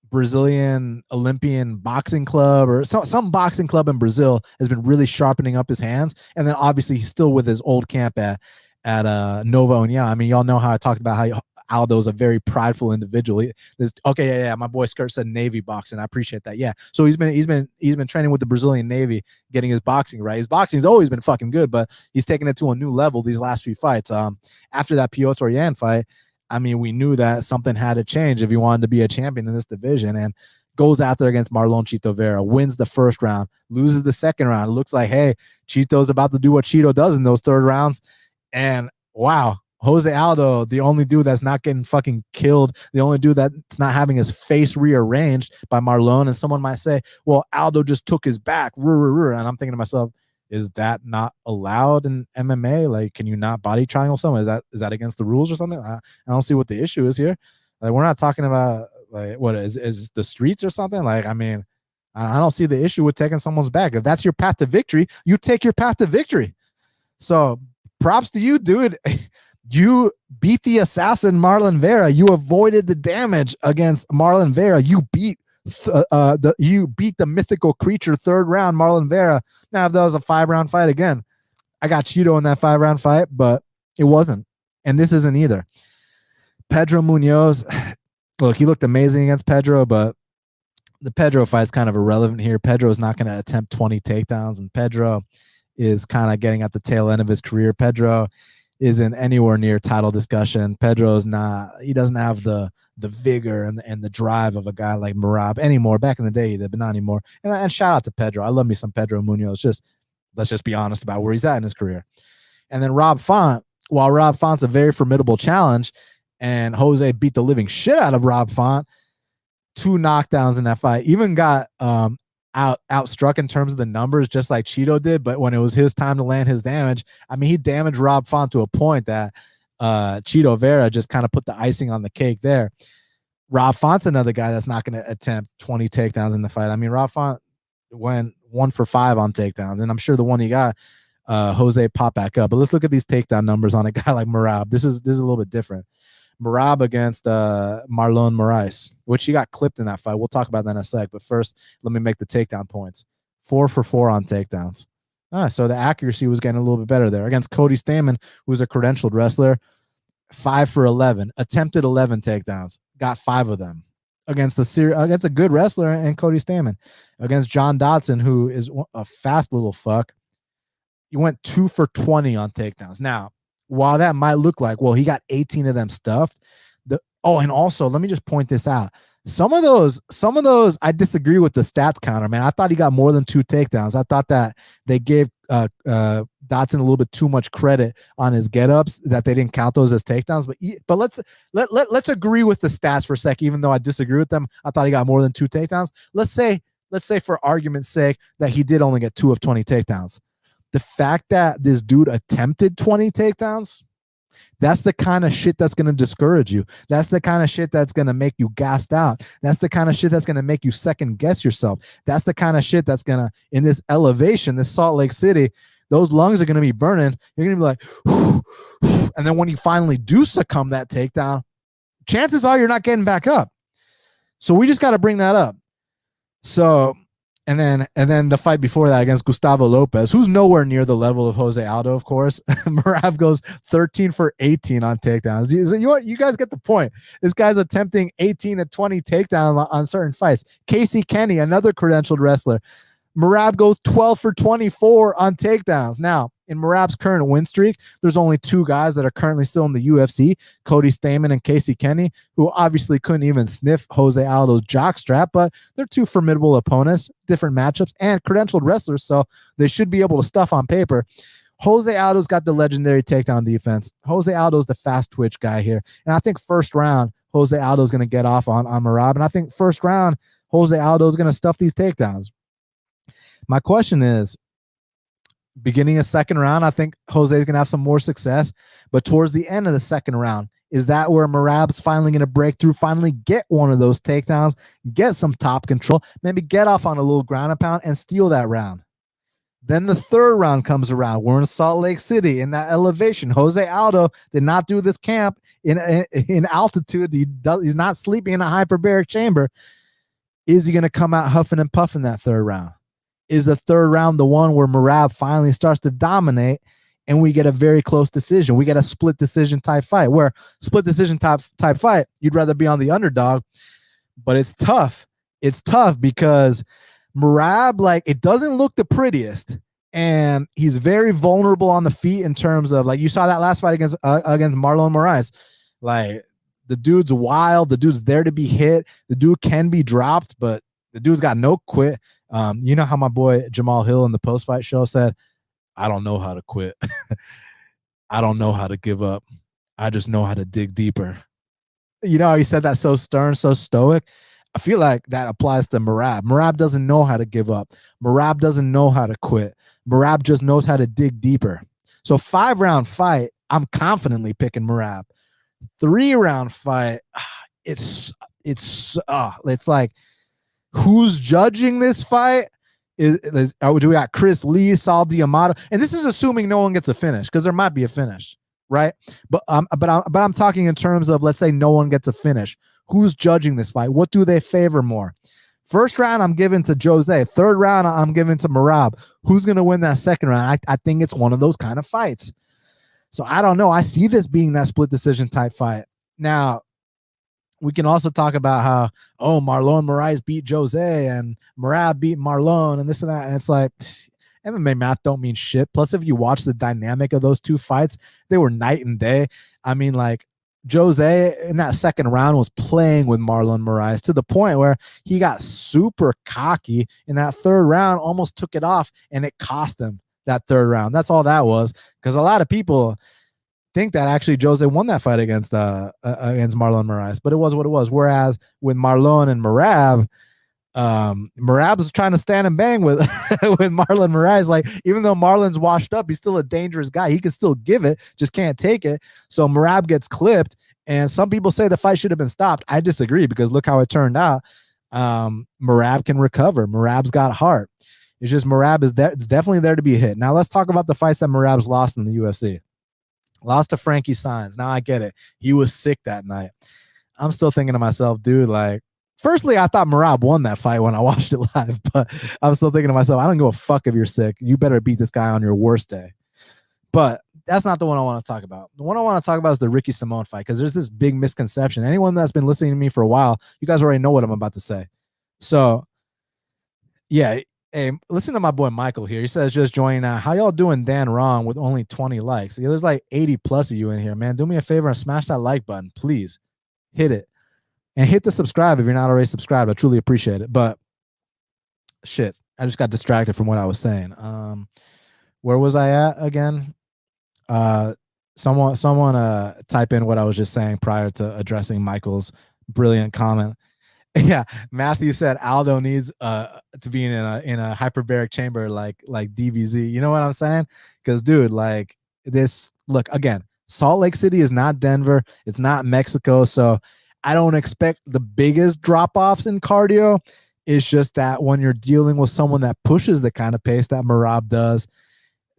Brazilian Olympian boxing club or some boxing club in Brazil has been really sharpening up his hands. And then obviously he's still with his old camp at Nova União. I mean, y'all know how I talked about how Aldo is a very prideful individual. Yeah. My boy Skirt said Navy boxing. I appreciate that. Yeah. So he's been training with the Brazilian Navy, getting his boxing right. His boxing's always been fucking good, but he's taken it to a new level these last few fights. After that Piotr Yan fight, I mean, we knew that something had to change if he wanted to be a champion in this division, and goes out there against Marlon Chito Vera, wins the first round, loses the second round. It looks like, hey, Chito's about to do what Chito does in those third rounds. And wow, Jose Aldo, the only dude that's not getting fucking killed, the only dude that's not having his face rearranged by Marlon. And someone might say, well, Aldo just took his back. And I'm thinking to myself, is that not allowed in MMA? Like, can you not body triangle someone? Is that against the rules or something? I don't see what the issue is here. Like, we're not talking about like what is the streets or something. Like, I mean, I don't see the issue with taking someone's back. If that's your path to victory, you take your path to victory. So props to you, dude. You beat the assassin Marlon Vera. You avoided the damage against Marlon Vera. You beat the mythical creature third round Marlon Vera. Now, if that was a 5-round fight, again, I got Chito in that 5-round fight, but it wasn't. And this isn't either. Pedro Munoz, look, he looked amazing against Pedro, but the Pedro fight is kind of irrelevant here. Pedro is not going to attempt 20 takedowns, and Pedro is kind of getting at the tail end of his career. Pedro isn't anywhere near title discussion. Pedro's not, he doesn't have the the vigor and the drive of a guy like Merab anymore. Back in the day, but not anymore. And shout out to Pedro. I love me some Pedro Munoz. Let's just be honest about where he's at in his career. And then Rob Font, while Rob Font's a very formidable challenge, and Jose beat the living shit out of Rob Font, 2 knockdowns in that fight. Even got outstruck in terms of the numbers, just like Cheeto did. But when it was his time to land his damage, I mean, he damaged Rob Font to a point that Cheeto Vera just kind of put the icing on the cake there. Rob Font's another guy that's not going to attempt 20 takedowns in the fight. I mean, Rob Font went 1 for 5 on takedowns, and I'm sure the one he got, Jose popped back up. But let's look at these takedown numbers on a guy like Merab. This is a little bit different. Merab against Marlon Moraes, which he got clipped in that fight. We'll talk about that in a sec. But first, let me make the takedown points. 4 for 4 on takedowns. So the accuracy was getting a little bit better there. Against Cody Stamann, who's a credentialed wrestler, 5 for 11. Attempted 11 takedowns. Got 5 of them. Against a good wrestler and Cody Stamann. Against John Dodson, who is a fast little fuck, he went 2 for 20 on takedowns. Now, while that might look like, well, he got 18 of them stuffed. And also, let me just point this out. Some of those, I disagree with the stats counter, man. I thought he got more than 2 takedowns. I thought that they gave Dotson a little bit too much credit on his get-ups, that they didn't count those as takedowns. But let's agree with the stats for a sec, even though I disagree with them. I thought he got more than 2 takedowns. Let's say for argument's sake that he did only get 2 of 20 takedowns. The fact that this dude attempted 20 takedowns, that's the kind of shit that's going to discourage you. That's the kind of shit that's going to make you gassed out. That's the kind of shit that's going to make you second guess yourself. That's the kind of shit that's going to, in this elevation, this Salt Lake City, those lungs are going to be burning. You're going to be like, whew. And then when you finally do succumb that takedown, chances are you're not getting back up. So we just got to bring that up. So, and then the fight before that against Gustavo Lopez, who's nowhere near the level of Jose Aldo, of course. Merab goes 13 for 18 on takedowns. You guys get the point. This guy's attempting 18 to 20 takedowns on certain fights. Casey Kenny, another credentialed wrestler. Merab goes 12 for 24 on takedowns. Now, in Merab's current win streak, there's only 2 guys that are currently still in the UFC, Cody Stamann and Casey Kenny, who obviously couldn't even sniff Jose Aldo's jockstrap, but they're 2 formidable opponents, different matchups, and credentialed wrestlers, so they should be able to stuff on paper. Jose Aldo's got the legendary takedown defense. Jose Aldo's the fast twitch guy here, and I think first round, Jose Aldo's going to get off on Merab, and I think first round, Jose Aldo's going to stuff these takedowns. My question is, beginning of second round, I think Jose's going to have some more success. But towards the end of the second round, is that where Merab's finally going to break through, finally get one of those takedowns, get some top control, maybe get off on a little ground and pound and steal that round? Then the third round comes around. We're in Salt Lake City in that elevation. Jose Aldo did not do this camp in altitude. He's not sleeping in a hyperbaric chamber. Is he going to come out huffing and puffing that third round? Is the third round the one where Merab finally starts to dominate and we get a very close decision? We get a split decision type fight, where split decision type fight, you'd rather be on the underdog, but it's tough. It's tough because Merab, like, it doesn't look the prettiest, and he's very vulnerable on the feet in terms of, like, you saw that last fight against Marlon Moraes. Like, the dude's wild. The dude's there to be hit. The dude can be dropped, but the dude's got no quit. You know how my boy Jamal Hill in the post-fight show said, I don't know how to quit. I don't know how to give up. I just know how to dig deeper. You know how he said that so stern, so stoic? I feel like that applies to Merab. Merab doesn't know how to give up. Merab doesn't know how to quit. Merab just knows how to dig deeper. So 5-round fight, I'm confidently picking Merab. 3-round fight, it's like, who's judging this fight? Do we got Chris Lee, Sal D'Amato? And this is assuming no one gets a finish, because there might be a finish, right? But I'm talking in terms of, let's say no one gets a finish. Who's judging this fight? What do they favor more? First round, I'm giving to Jose. Third round, I'm giving to Merab. Who's going to win that second round? I think it's one of those kind of fights. So I don't know. I see this being that split decision type fight. Now, we can also talk about how, Marlon Moraes beat Jose and Merab beat Marlon and this and that. And it's like, MMA math don't mean shit. Plus, if you watch the dynamic of those two fights, they were night and day. I mean, like, Jose in that second round was playing with Marlon Moraes to the point where he got super cocky in that third round, almost took it off, and it cost him that third round. That's all that was, because a lot of people think that actually Jose won that fight against Marlon Moraes, but it was what it was. Whereas with Marlon and Merab was trying to stand and bang with with Marlon Moraes. Like, even though Marlon's washed up, he's still a dangerous guy. He can still give it, just can't take it. So Merab gets clipped, and some people say the fight should have been stopped. I disagree, because look how it turned out. Merab can recover. Merab's got heart. It's just Merab is there. It's definitely there to be hit. Now let's talk about the fights that Merab's lost in the UFC. Lost to Frankie Saenz. Now I get it. He was sick that night. I'm still thinking to myself, dude, like, firstly, I thought Merab won that fight when I watched it live, but I'm still thinking to myself, I don't give a fuck if you're sick. You better beat this guy on your worst day. But that's not the one I want to talk about. The one I want to talk about is the Ricky Simon fight, because there's this big misconception. Anyone that's been listening to me for a while, you guys already know what I'm about to say. So, yeah, hey, listen to my boy Michael here. He says, just joining now. How y'all doing Dan wrong with only 20 likes? Yeah, there's like 80 plus of you in here, man. Do me a favor and smash that like button, please. Hit it. And hit the subscribe if you're not already subscribed. I truly appreciate it. But shit, I just got distracted from what I was saying. Where was I at again? Someone type in what I was just saying prior to addressing Michael's brilliant comment. Yeah, Matthew said Aldo needs to be in a hyperbaric chamber like DBZ. You know what I'm saying? Because dude, like this. Look again. Salt Lake City is not Denver. It's not Mexico. So I don't expect the biggest drop-offs in cardio. It's just that when you're dealing with someone that pushes the kind of pace that Merab does,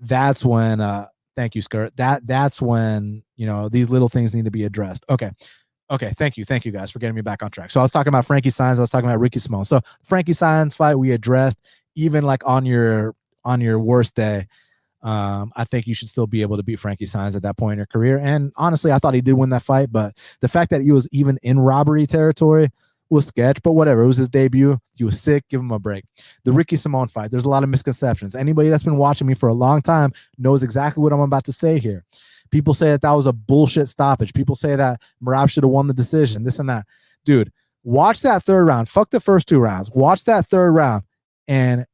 that's when thank you, Skirt. That's when, you know, these little things need to be addressed. Okay. Thank you guys for getting me back on track. So I was talking about Frankie Saenz. I was talking about Ricky Simon. So Frankie Saenz fight we addressed. Even like on your worst day, I think you should still be able to beat Frankie Saenz at that point in your career. And honestly, I thought he did win that fight, but the fact that he was even in robbery territory was sketch. But whatever, it was his debut. He was sick. Give him a break. The Ricky Simon fight, there's a lot of misconceptions. Anybody that's been watching me for a long time knows exactly what I'm about to say here. People say that was a bullshit stoppage. People say that Merab should have won the decision, this and that. Dude, watch that third round. Fuck the first two rounds. Watch that third round and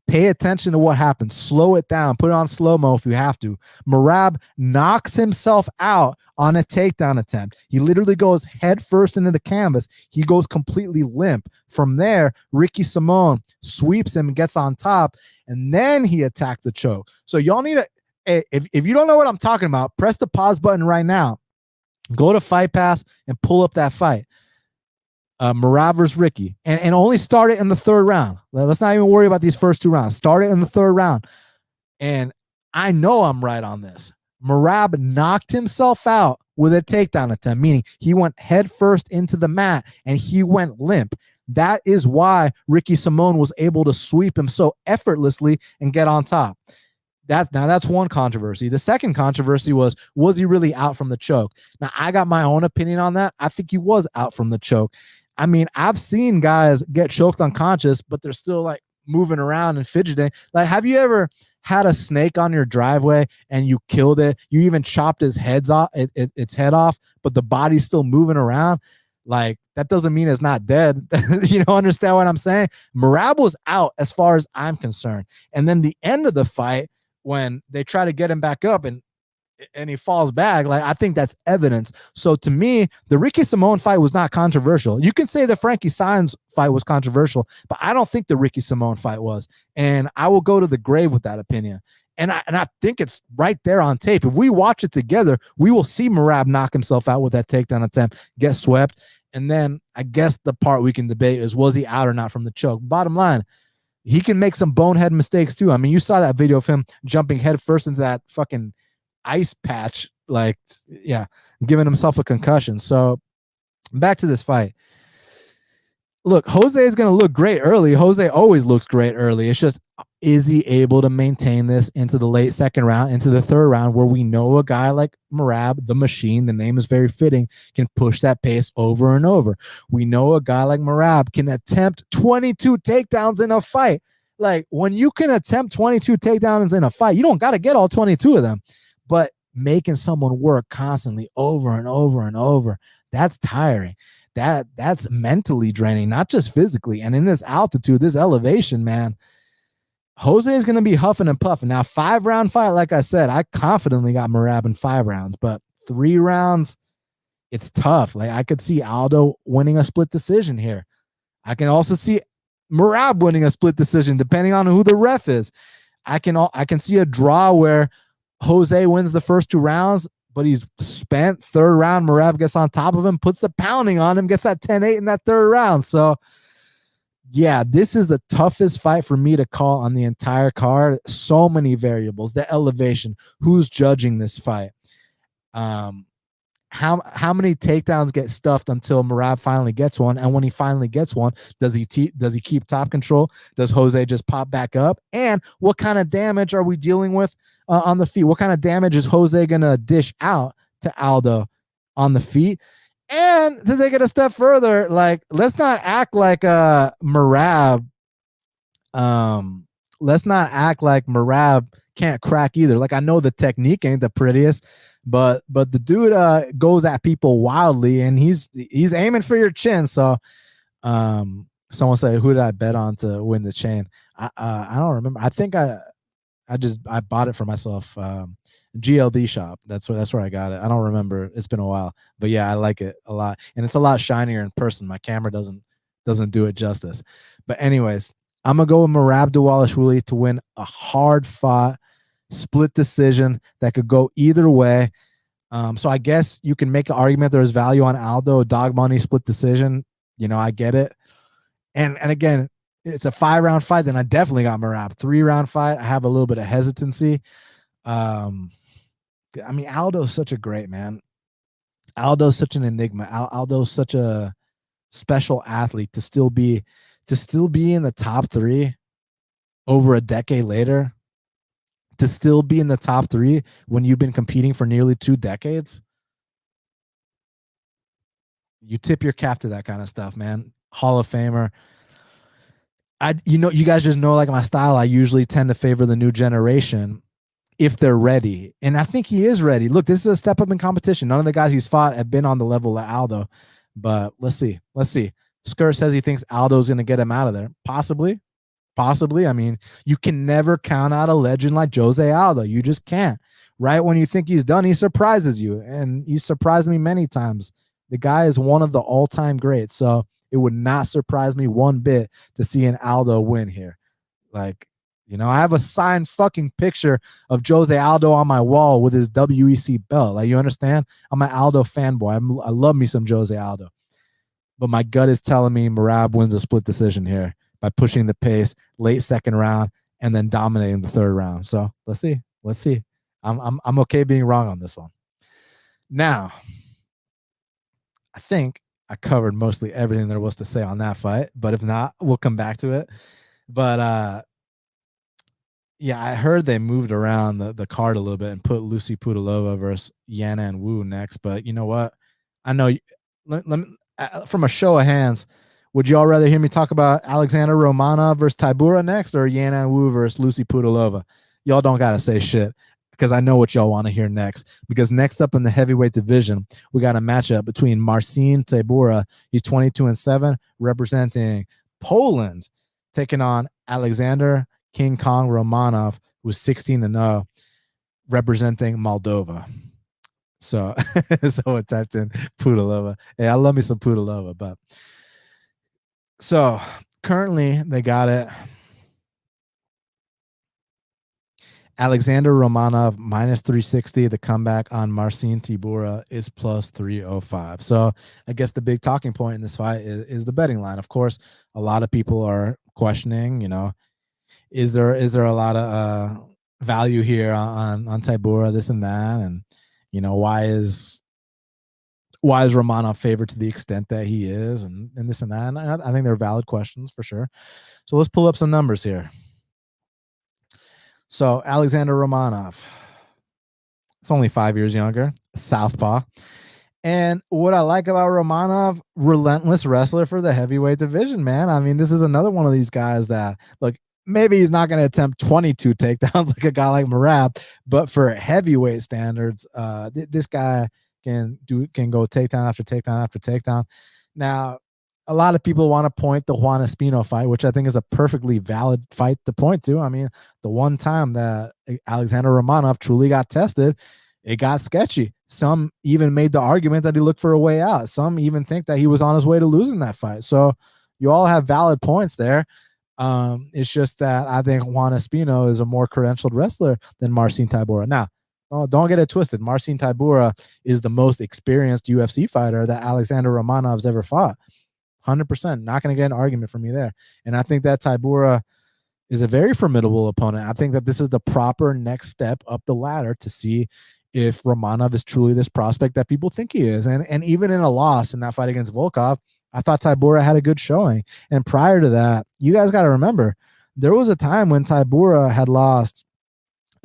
pay attention to what happens. Slow it down. Put it on slow-mo if you have to. Merab knocks himself out on a takedown attempt. He literally goes head first into the canvas. He goes completely limp. From there, Ricky Simon sweeps him and gets on top, and then he attacked the choke. So y'all need to, if you don't know what I'm talking about, press the pause button right now. Go to Fight Pass and pull up that fight. Merab versus Ricky, and only start it in the third round. Let's not even worry about these first two rounds. Start it in the third round. And I know I'm right on this. Merab knocked himself out with a takedown attempt, meaning he went head first into the mat and he went limp. That is why Ricky Simon was able to sweep him so effortlessly and get on top. That's one controversy. The second controversy was he really out from the choke? Now, I got my own opinion on that. I think he was out from the choke. I mean, I've seen guys get choked unconscious, but they're still like moving around and fidgeting. Like, have you ever had a snake on your driveway and you killed it? You even chopped its head off, but the body's still moving around. Like, that doesn't mean it's not dead. You know, understand what I'm saying? Merab was out as far as I'm concerned. And then the end of the fight, when they try to get him back up and he falls back, like, I think that's evidence. So to me, the Ricky Simon fight was not controversial. You can say the Frankie Saenz fight was controversial, but I don't think the Ricky Simon fight was. And I will go to the grave with that opinion. And I think it's right there on tape. If we watch it together, we will see Merab knock himself out with that takedown attempt, get swept. And then I guess the part we can debate is, was he out or not from the choke? Bottom line, he can make some bonehead mistakes too. I mean, you saw that video of him jumping head first into that fucking ice patch, like, yeah, giving himself a concussion. So back to this fight. Look, Jose is going to look great early. Jose always looks great early. It's just, is he able to maintain this into the late second round, into the third round, where we know a guy like Merab, the machine, the name is very fitting, can push that pace over and over. We know a guy like Merab can attempt 22 takedowns in a fight. Like, when you can attempt 22 takedowns in a fight, you don't got to get all 22 of them. But making someone work constantly over and over and over, that's tiring. That's mentally draining, not just physically. And in this altitude, this elevation, man, Jose is going to be huffing and puffing. Now, 5-round fight, like I said, I confidently got Merab in 5 rounds, but 3 rounds, it's tough. Like, I could see Aldo winning a split decision here. I can also see Merab winning a split decision, depending on who the ref is. I can see a draw where Jose wins the first 2 rounds, but he's spent. 3rd round, Merab gets on top of him, puts the pounding on him, gets that 10-8 in that 3rd round. So, yeah, this is the toughest fight for me to call on the entire card. So many variables, the elevation, who's judging this fight, how many takedowns get stuffed until Merab finally gets one, and when he finally gets one, does he keep top control? Does Jose just pop back up? And what kind of damage are we dealing with on the feet? What kind of damage is Jose gonna dish out to Aldo on the feet? And to take it a step further, like, let's not act like Merab can't crack either. Like, I know the technique ain't the prettiest, but the dude goes at people wildly, and he's aiming for your chin. So someone said, who did I bet on to win the chain? I don't remember. I think I bought it for myself. GLD shop. That's where I got it. I don't remember. It's been a while, but yeah, I like it a lot, and it's a lot shinier in person. My camera doesn't do it justice. But anyways, I'm gonna go with Merab Dvalishvili to win a hard fought split decision that could go either way. So I guess you can make an argument there's value on Aldo, dog money split decision. I get it. And again, it's a 5-round fight, then I definitely got Merab. 3-round fight, I have a little bit of hesitancy. I mean, Aldo's such a great man. Aldo's such an enigma. Aldo's such a special athlete to still be in the top 3 over a decade later. To still be in the top 3 when you've been competing for nearly 2 decades. You tip your cap to that kind of stuff, man. Hall of Famer. You guys just know, like, my style. I usually tend to favor the new generation if they're ready. And I think he is ready. Look, this is a step up in competition. None of the guys he's fought have been on the level of Aldo, but let's see. Skur says he thinks Aldo's going to get him out of there. Possibly. I mean, you can never count out a legend like Jose Aldo. You just can't. Right when you think he's done, he surprises you. And he surprised me many times. The guy is one of the all-time greats. So it would not surprise me one bit to see an Aldo win here. Like, I have a signed fucking picture of Jose Aldo on my wall with his WEC belt. Like, you understand? I'm an Aldo fanboy. I love me some Jose Aldo. But my gut is telling me Merab wins a split decision here by pushing the pace, late 2nd round, and then dominating the 3rd round. So let's see. I'm okay being wrong on this one. Now, I think I covered mostly everything there was to say on that fight, but if not, we'll come back to it. But yeah, I heard they moved around the card a little bit and put Lucy Pudilova versus Yana and Wu next. But you know what? I know. From a show of hands, would you all rather hear me talk about Alexander Romanov versus Tybura next, or Yana and Wu versus Lucy Pudilova? Y'all don't gotta say shit, because I know what y'all want to hear next. Because next up in the heavyweight division, we got a matchup between Marcin Tybura, he's 22-7, representing Poland, taking on Alexander King Kong Romanov, who's 16-0, representing Moldova. So, someone typed in Pudilova. Hey, I love me some Pudilova, but so currently they got it. Alexander Romanov minus 360. The comeback on Marcin Tybura is plus 305. So I guess the big talking point in this fight is the betting line. Of course, a lot of people are questioning, is there a lot of value here on Tybura, this and that, and why is Romanov favored to the extent that he is, and this and that. And I think they're valid questions for sure. So let's pull up some numbers here. So Alexander Romanov, it's only 5 years younger, southpaw. And what I like about Romanov, relentless wrestler for the heavyweight division, man. I mean, this is another one of these guys that, look, maybe he's not going to attempt 22 takedowns like a guy like Merab, but for heavyweight standards, this guy can go takedown after takedown after takedown. Now, a lot of people want to point the Juan Espino fight, which I think is a perfectly valid fight to point to. I mean, the one time that Alexander Romanov truly got tested, it got sketchy. Some even made the argument that he looked for a way out. Some even think that he was on his way to losing that fight. So you all have valid points there. It's just that I think Juan Espino is a more credentialed wrestler than Marcin Tybura. Now, don't get it twisted. Marcin Tybura is the most experienced UFC fighter that Alexander Romanov's ever fought. 100%. Not going to get an argument from me there. And I think that Tybura is a very formidable opponent. I think that this is the proper next step up the ladder to see if Romanov is truly this prospect that people think he is. And even in a loss in that fight against Volkov, I thought Tybura had a good showing. And prior to that, you guys got to remember, there was a time when Tybura had lost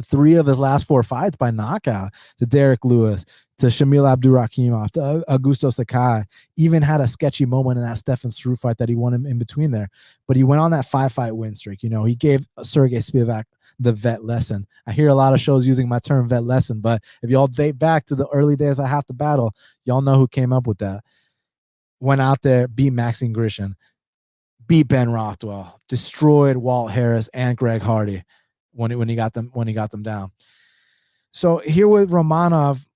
3 of his last 4 fights by knockout to Derek Lewis, to Shamil Abdurakhimov, to Augusto Sakai. Even had a sketchy moment in that Stefan Struve fight that he won in between there. But he went on that 5-fight win streak. You know, he gave Sergey Spivak the vet lesson. I hear a lot of shows using my term vet lesson, but if y'all date back to the early days of Half the Battle, y'all know who came up with that. Went out there, beat Maxine Grishin, beat Ben Rothwell, destroyed Walt Harris and Greg Hardy when he got them down. So here with Romanov,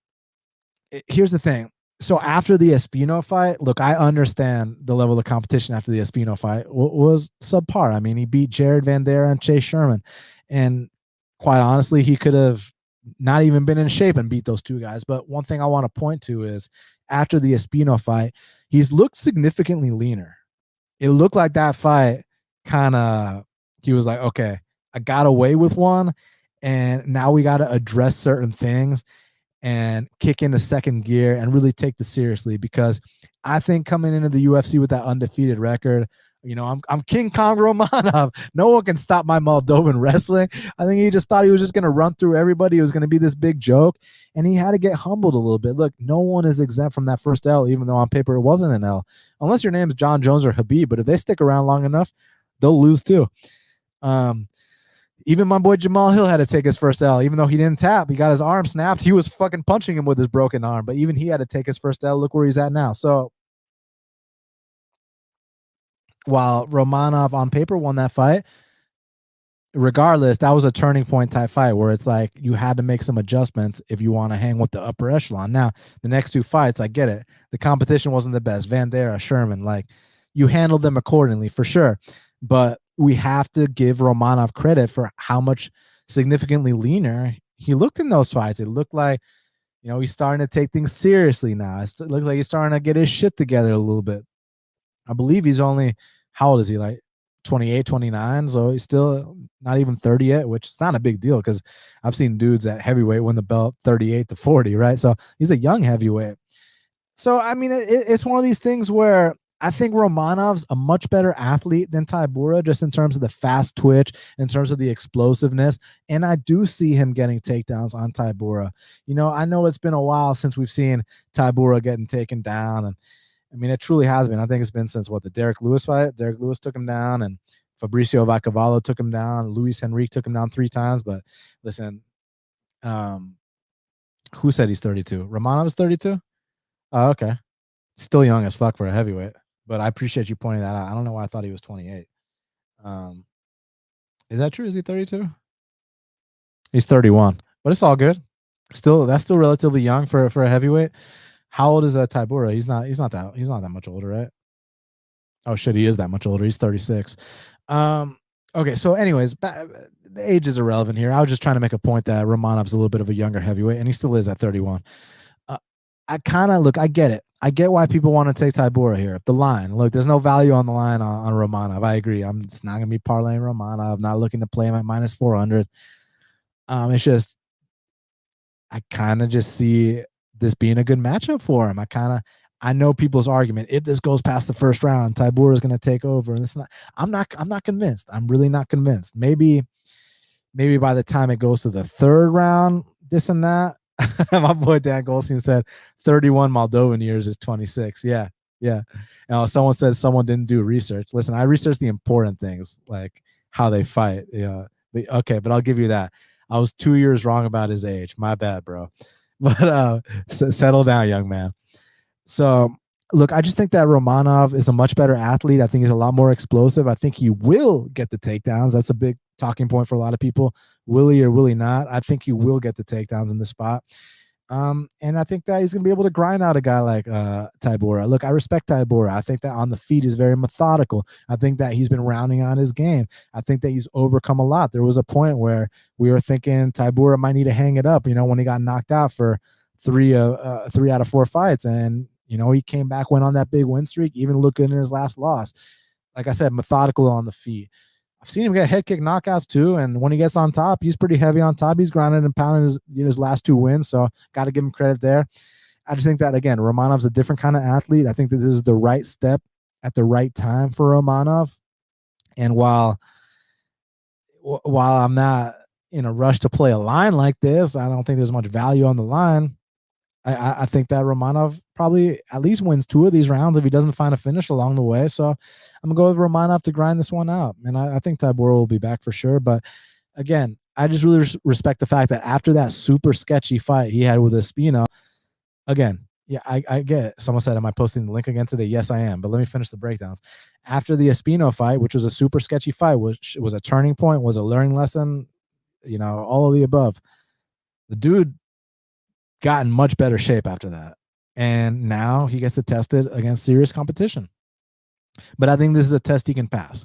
here's the thing. So after the Espino fight, look, I understand the level of competition after the Espino fight was subpar. I mean, he beat Jared Vandera and Chase Sherman, and quite honestly, he could have not even been in shape and beat those 2 guys. But one thing I want to point to is after the Espino fight, he's looked significantly leaner. It looked like that fight he was like, okay, I got away with one, and now we got to address certain things and kick into second gear and really take this seriously, because I think coming into the UFC with that undefeated record, you know, I'm King Kong Romanov. No one can stop my Moldovan wrestling. I think he just thought he was just going to run through everybody. It was going to be this big joke, and he had to get humbled a little bit. Look, no one is exempt from that first L, even though on paper it wasn't an L, unless your name's John Jones or Khabib. But if they stick around long enough, they'll lose too. Even my boy Jamal Hill had to take his first L, even though he didn't tap. He got his arm snapped. He was fucking punching him with his broken arm, but even he had to take his first L. Look where he's at now. So while Romanov on paper won that fight, regardless, that was a turning point type fight where it's like you had to make some adjustments if you want to hang with the upper echelon. Now, the next 2 fights, I get it. The competition wasn't the best. Vandera, Sherman, like you handled them accordingly for sure. But we have to give Romanov credit for how much significantly leaner he looked in those fights. It looked like, you know, he's starting to take things seriously now. It looks like he's starting to get his shit together a little bit. I believe he's only, how old is he? Like 28, 29. So he's still not even 30 yet, which is not a big deal because I've seen dudes at heavyweight win the belt 38 to 40, right? So he's a young heavyweight. So, I mean, it's one of these things where I think Romanov's a much better athlete than Tybura, just in terms of the fast twitch, in terms of the explosiveness. And I do see him getting takedowns on Tybura. You know, I know it's been a while since we've seen Tybura getting taken down. And I mean, it truly has been. I think it's been since the Derek Lewis fight. Derek Lewis took him down, and Fabricio Vaccavallo took him down. Luis Henrique took him down 3 times. But listen, who said he's 32? Romanov is 32? Oh, okay. Still young as fuck for a heavyweight. But I appreciate you pointing that out. I don't know why I thought he was 28. Is that true? Is he 32? He's 31. But it's all good. That's still relatively young for a heavyweight. How old is Tybura? He's not that much older, right? Oh shit, he is that much older. He's 36. Okay, so anyways, the age is irrelevant here. I was just trying to make a point that Romanov's a little bit of a younger heavyweight, and he still is at 31. I get it. I get why people want to take Tybura here. The line, look, there's no value on the line on Romanov. I agree. I'm just not gonna be parlaying Romanov. I'm not looking to play him at minus 400. It's just I kind of just see this being a good matchup for him. I know people's argument. If this goes past the first round, Tybura is going to take over. And I'm not convinced. I'm really not convinced. Maybe by the time it goes to the 3rd round, this and that. My boy Dan Goldstein said 31 Moldovan years is 26. Yeah. Yeah. Someone says someone didn't do research. Listen, I researched the important things, like how they fight. Yeah. Okay, but I'll give you that. I was 2 years wrong about his age. My bad, bro. But settle down, young man. So look, I just think that Romanov is a much better athlete. I think he's a lot more explosive. I think he will get the takedowns. That's a big talking point for a lot of people. Will he or will he not? I think he will get the takedowns in the spot. And I think that he's going to be able to grind out a guy like Tybura. Look, I respect Tybura. I think that on the feet is very methodical. I think that he's been rounding on his game. I think that he's overcome a lot. There was a point where we were thinking Tybura might need to hang it up, when he got knocked out for three out of 4 fights. And, he came back, went on that big win streak, even looked good in his last loss. Like I said, methodical on the feet. I've seen him get head kick knockouts too, and when he gets on top, he's pretty heavy on top. He's grinding and pounding his last 2 wins, so got to give him credit there. I just think that, again, Romanov's a different kind of athlete. I think that this is the right step at the right time for Romanov. And while I'm not in a rush to play a line like this, I don't think there's much value on the line. I think that Romanov probably at least wins 2 of these rounds if he doesn't find a finish along the way. So I'm going to go with Romanov to grind this one out. And I think Tybura will be back for sure. But again, I just really respect the fact that after that super sketchy fight he had with Espino, again, yeah, I get it. Someone said, am I posting the link again today? Yes, I am. But let me finish the breakdowns. After the Espino fight, which was a super sketchy fight, which was a turning point, was a learning lesson, all of the above, the dude got in much better shape after that. And now he gets to test it against serious competition. But I think this is a test he can pass.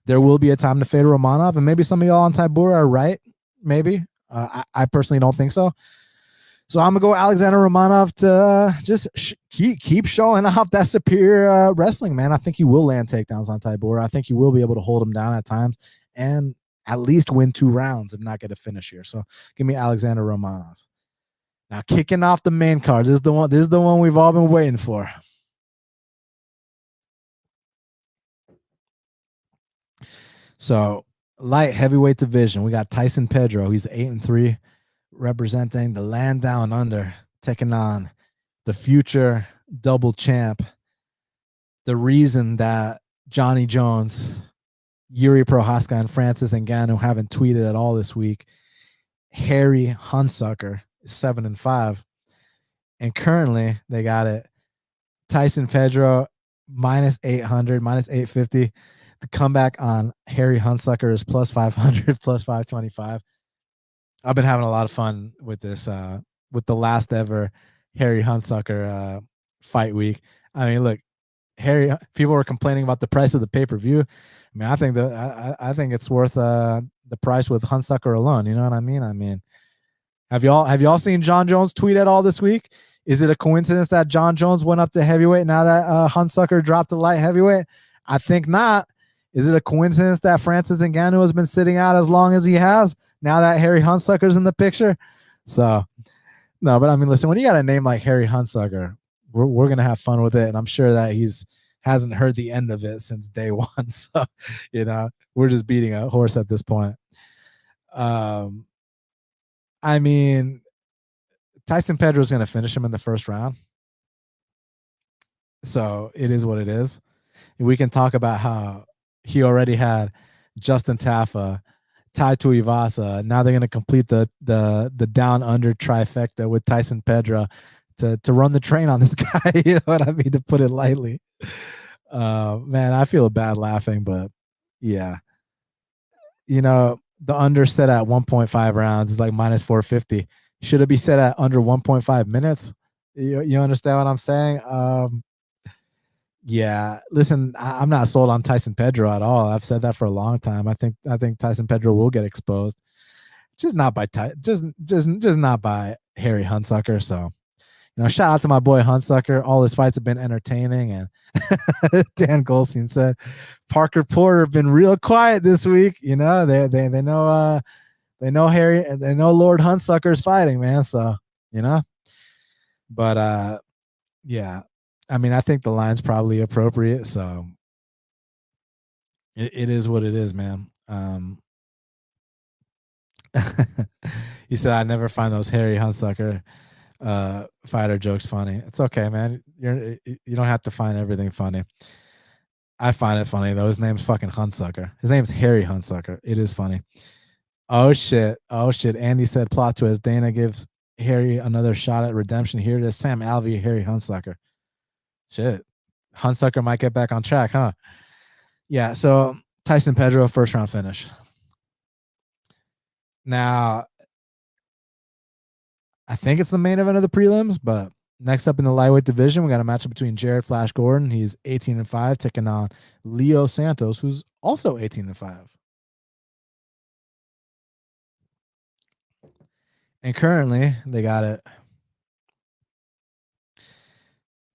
There will be a time to fade Romanov, and maybe some of y'all on Tybura are right. Maybe. I personally don't think so. So I'm going to go Alexander Romanov to just keep showing off that superior wrestling, man. I think he will land takedowns on Tybura. I think he will be able to hold him down at times and at least win 2 rounds, if not get a finish here. So give me Alexander Romanov. Now, kicking off the main card. This is the one we've all been waiting for. So, light heavyweight division. We got Tyson Pedro. He's 8-3, representing the land down under, taking on the future double champ. The reason that Johnny Jones, Yuri Prohaska, and Francis Ngannou haven't tweeted at all this week. Harry Hunsucker is 7-5. And currently, they got it. Tyson Pedro minus 800, minus 850. The comeback on Harry Hunsucker is plus 500, plus 525. I've been having a lot of fun with this, with the last ever Harry Hunsucker fight week. I mean, look, people were complaining about the price of the pay-per-view. I mean, I think it's worth the price with Hunsucker alone. You know what I mean? I mean, have y'all seen John Jones tweet at all this week? Is it a coincidence that John Jones went up to heavyweight now that Hunsucker dropped to light heavyweight? I think not. Is it a coincidence that Francis Ngannou has been sitting out as long as he has now that Harry Hunsucker's in the picture? So, no, but I mean, listen, when you got a name like Harry Hunsucker, we're going to have fun with it. And I'm sure that hasn't heard the end of it since day one. So, we're just beating a horse at this point. I mean, Tyson Pedro is going to finish him in the first round. So it is what it is. We can talk about how he already had Justin Taffa, Tai Tuivasa. Now they're going to complete the down under trifecta with Tyson Pedro to run the train on this guy. You know what I mean, to put it lightly. Man, I feel bad laughing, but yeah. The under set at 1.5 rounds is like minus 450. Should it be set at under 1.5 minutes? You understand what I'm saying? Yeah. Listen, I'm not sold on Tyson Pedro at all. I've said that for a long time. I think Tyson Pedro will get exposed, just not by just not by Harry Hunsucker. So, shout out to my boy Hunsucker. All his fights have been entertaining. And Dan Goldstein said Parker Porter been real quiet this week. They know they know Harry and they know Lord Hunsucker's fighting, man. So, but yeah, I mean, I think the line's probably appropriate. So it is what it is, man. He said, I never find those Harry Hunsucker fighter jokes funny. It's okay, man. You don't have to find everything funny. I find it funny though. His name's fucking Huntsucker. His name's Harry Huntsucker. It is funny. Oh shit. Oh shit. Andy said plot twist. Dana gives Harry another shot at redemption. Here it is. Sam Alvey, Harry Huntsucker. Shit. Huntsucker might get back on track, huh? Yeah. So Tyson Pedro, first round finish. Now, I think it's the main event of the prelims, but next up in the lightweight division, we got a matchup between Jared Flash Gordon. He's 18-5, taking on Leo Santos, who's also 18-5. And currently, they got it.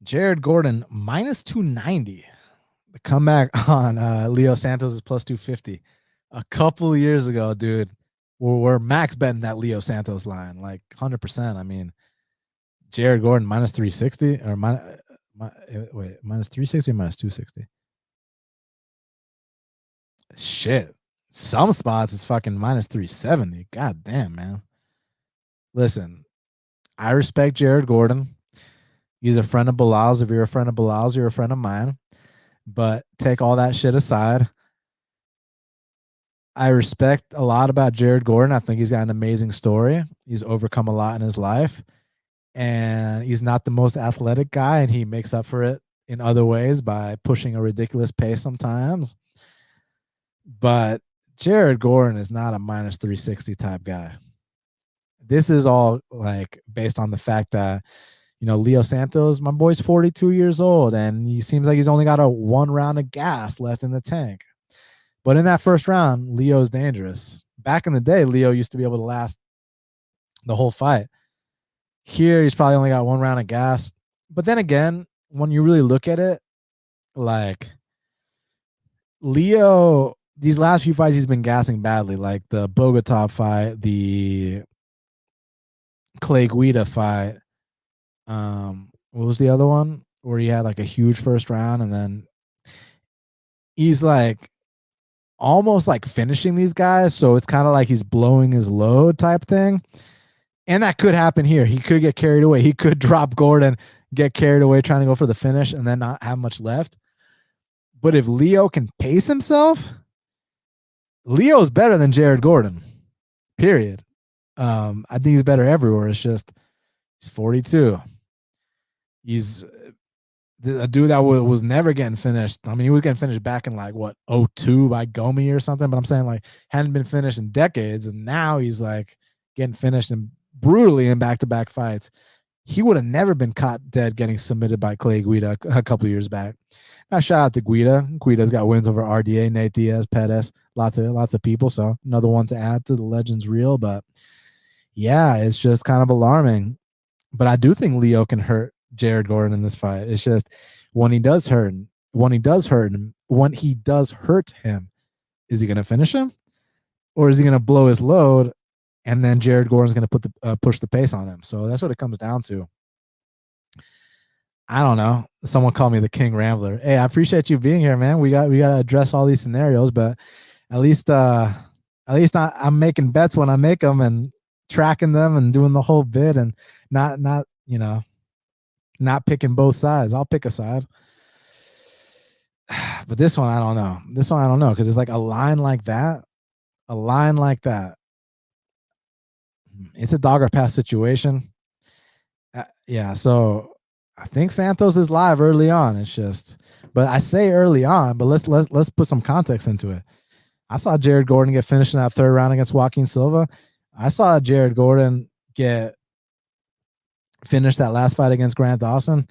Jared Gordon minus 290. The comeback on Leo Santos is plus 250. A couple of years ago, dude, we're max betting that Leo Santos line, like 100%. I mean, Jared Gordon minus 360 or minus 360 or minus 260. Shit. Some spots is fucking minus 370. God damn, man. Listen, I respect Jared Gordon. He's a friend of Bilal's. If you're a friend of Bilal's, you're a friend of mine. But take all that shit aside. I respect a lot about Jared Gordon. I think he's got an amazing story. He's overcome a lot in his life. And he's not the most athletic guy, and he makes up for it in other ways by pushing a ridiculous pace sometimes. But Jared Gordon is not a minus 360 type guy. This is all like based on the fact that, you know, Leo Santos, my boy's 42 years old, and he seems like he's only got a one round of gas left in the tank. But in that first round, Leo's dangerous. Back in the day, Leo used to be able to last the whole fight. Here, he's probably only got one round of gas. But then again, when you really look at it, like Leo, these last few fights, he's been gassing badly. Like the Bogota fight, the Clay Guida fight. What was the other one where he had like a huge first round, and then he's like almost like finishing these guys. So it's kind of like he's blowing his load type thing. And that could happen here. He could get carried away. He could drop Gordon, get carried away trying to go for the finish, and then not have much left. But if Leo can pace himself, Leo's better than Jared Gordon, period. I think he's better everywhere. It's just he's 42. He's a dude that was never getting finished. I mean, he was getting finished back in like what 02 by Gomi or something. But I'm saying like hadn't been finished in decades, and now he's like getting finished and brutally in back-to-back fights. He would have never been caught dead getting submitted by Clay Guida a couple of years back. Now, shout out to Guida. Guida's got wins over RDA, Nate Diaz, Pettis, lots of people. So another one to add to the Legends reel. But yeah, it's just kind of alarming. But I do think Leo can hurt Jared Gordon in this fight. It's just when he does hurt him, is he going to finish him, or is he going to blow his load? And then Jared Gordon's going to push the pace on him. So that's what it comes down to. I don't know. Someone called me the King Rambler. Hey, I appreciate you being here, man. We got to address all these scenarios, but at least I'm making bets when I make them and tracking them and doing the whole bit, and not picking both sides. I'll pick a side. But this one, I don't know. Because it's like a line like that. It's a dog or pass situation. Yeah, so I think Santos is live early on. It's just, but I say early on, but let's put some context into it. I saw Jared Gordon get finished in that third round against Joaquin Silva. I saw Jared Gordon get finished that last fight against Grant Dawson.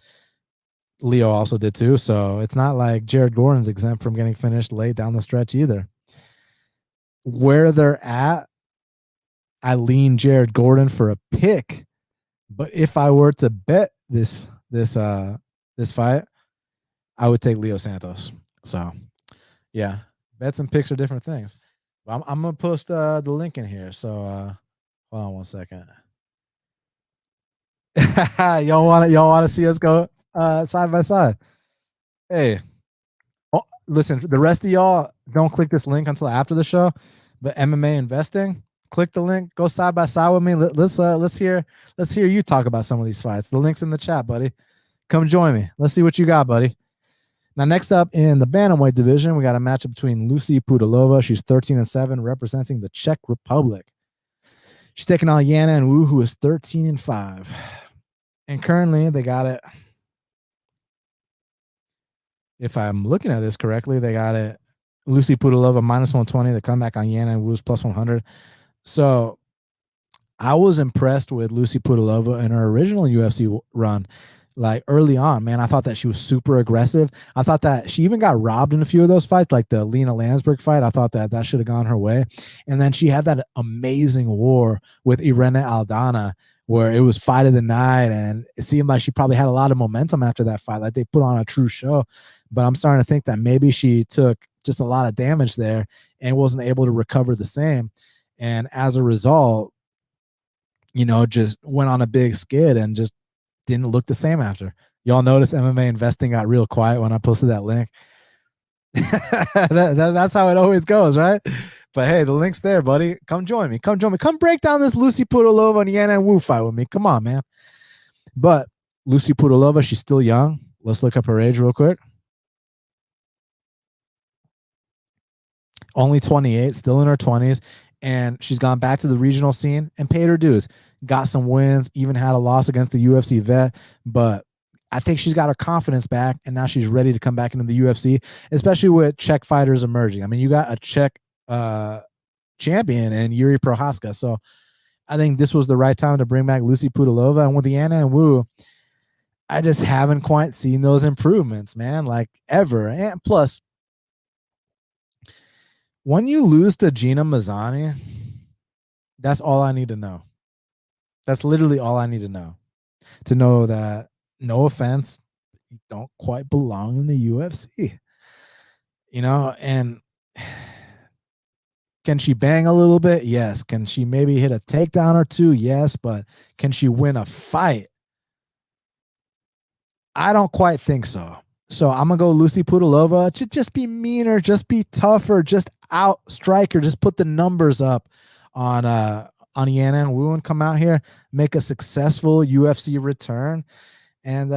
Leo also did too. So it's not like Jared Gordon's exempt from getting finished late down the stretch either. Where they're at, I lean Jared Gordon for a pick, but if I were to bet this fight, I would take Leo Santos. So, yeah, bets and picks are different things. I'm gonna post the link in here. So, hold on one second. y'all want to see us go side by side? Hey, listen, the rest of y'all don't click this link until after the show. But MMA investing, click the link, go side by side with me. Let's hear you talk about some of these fights. The link's in the chat, buddy. Come join me. Let's see what you got, buddy. Now, next up in the Bantamweight division, we got a matchup between Lucy Pudilova. She's 13-7, representing the Czech Republic. She's taking on Yana and Wu, who is 13-5. And currently, they got it. If I'm looking at this correctly, they got it. Lucy Pudilova minus 120. The comeback on Yana and Wu's plus 100. So I was impressed with Lucy Pudilova in her original UFC run. Like early on, man, I thought that she was super aggressive. I thought that she even got robbed in a few of those fights, like the Lena Landsberg fight. I thought that should have gone her way. And then she had that amazing war with Irene Aldana, where it was fight of the night, and it seemed like she probably had a lot of momentum after that fight. Like they put on a true show. But I'm starting to think that maybe she took just a lot of damage there and wasn't able to recover the same. And as a result, just went on a big skid and just didn't look the same after. Y'all notice MMA investing got real quiet when I posted that link. That's how it always goes, right? But hey, the link's there, buddy. Come join me. Come break down this Lucy Pudilova and Yana and Wu fight with me. Come on, man. But Lucy Pudilova, she's still young. Let's look up her age real quick. Only 28, still in her 20s. And she's gone back to the regional scene and paid her dues. Got some wins, even had a loss against the UFC vet. But I think she's got her confidence back, and now she's ready to come back into the UFC, especially with Czech fighters emerging. I mean, you got a Czech champion and Yuri Prohaska. So I think this was the right time to bring back Lucy Pudilova. And with Yana and Wu, I just haven't quite seen those improvements, man, like ever. And plus, when you lose to Gina Mazzani, that's all I need to know. That's literally all I need to know. To know that, no offense, you don't quite belong in the UFC. And can she bang a little bit? Yes. Can she maybe hit a takedown or two? Yes. But can she win a fight? I don't quite think so. So I'm going to go Lucy Pudilova. Just be meaner, just be tougher, just out strike her, just put the numbers up on Yana and Wu and come out here, make a successful UFC return, and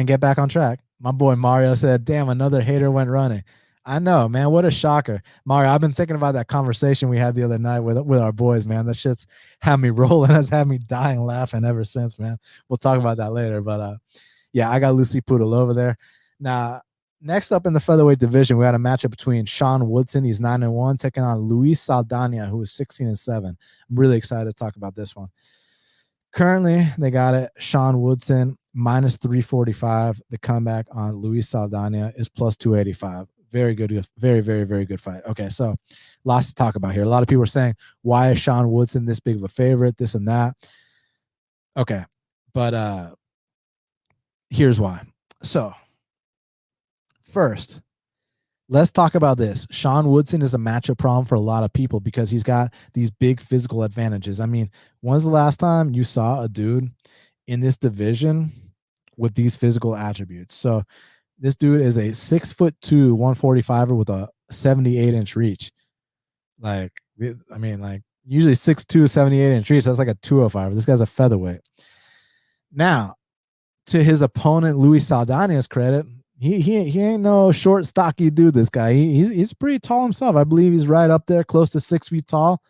get back on track. My boy Mario said, damn, another hater went running. I know, man. What a shocker. Mario, I've been thinking about that conversation we had the other night with our boys, man. That shit's had me rolling. That's had me dying laughing ever since, man. We'll talk about that later. But yeah, I got Lucy Pudilova there. Now, next up in the featherweight division, we had a matchup between Sean Woodson, he's 9-1, taking on Luis Saldana, who is 16-7. I'm really excited to talk about this one. Currently, they got it. Sean Woodson minus 345. The comeback on Luis Saldana is plus 285. Very good. Very, very, very good fight. Okay, so lots to talk about here. A lot of people are saying, why is Sean Woodson this big of a favorite, this and that? Okay, but here's why. So first, let's talk about this. Sean Woodson is a matchup problem for a lot of people because he's got these big physical advantages. I mean, when's the last time you saw a dude in this division with these physical attributes? So this dude is a 6'2", 145er with a 78-inch reach. Like, I mean, like usually 6'2", 78-inch reach. That's like a 205. This guy's a featherweight. Now, to his opponent, Luis Saldana's credit, he ain't no short, stocky dude, this guy. He's pretty tall himself. I believe he's right up there, close to 6 feet tall.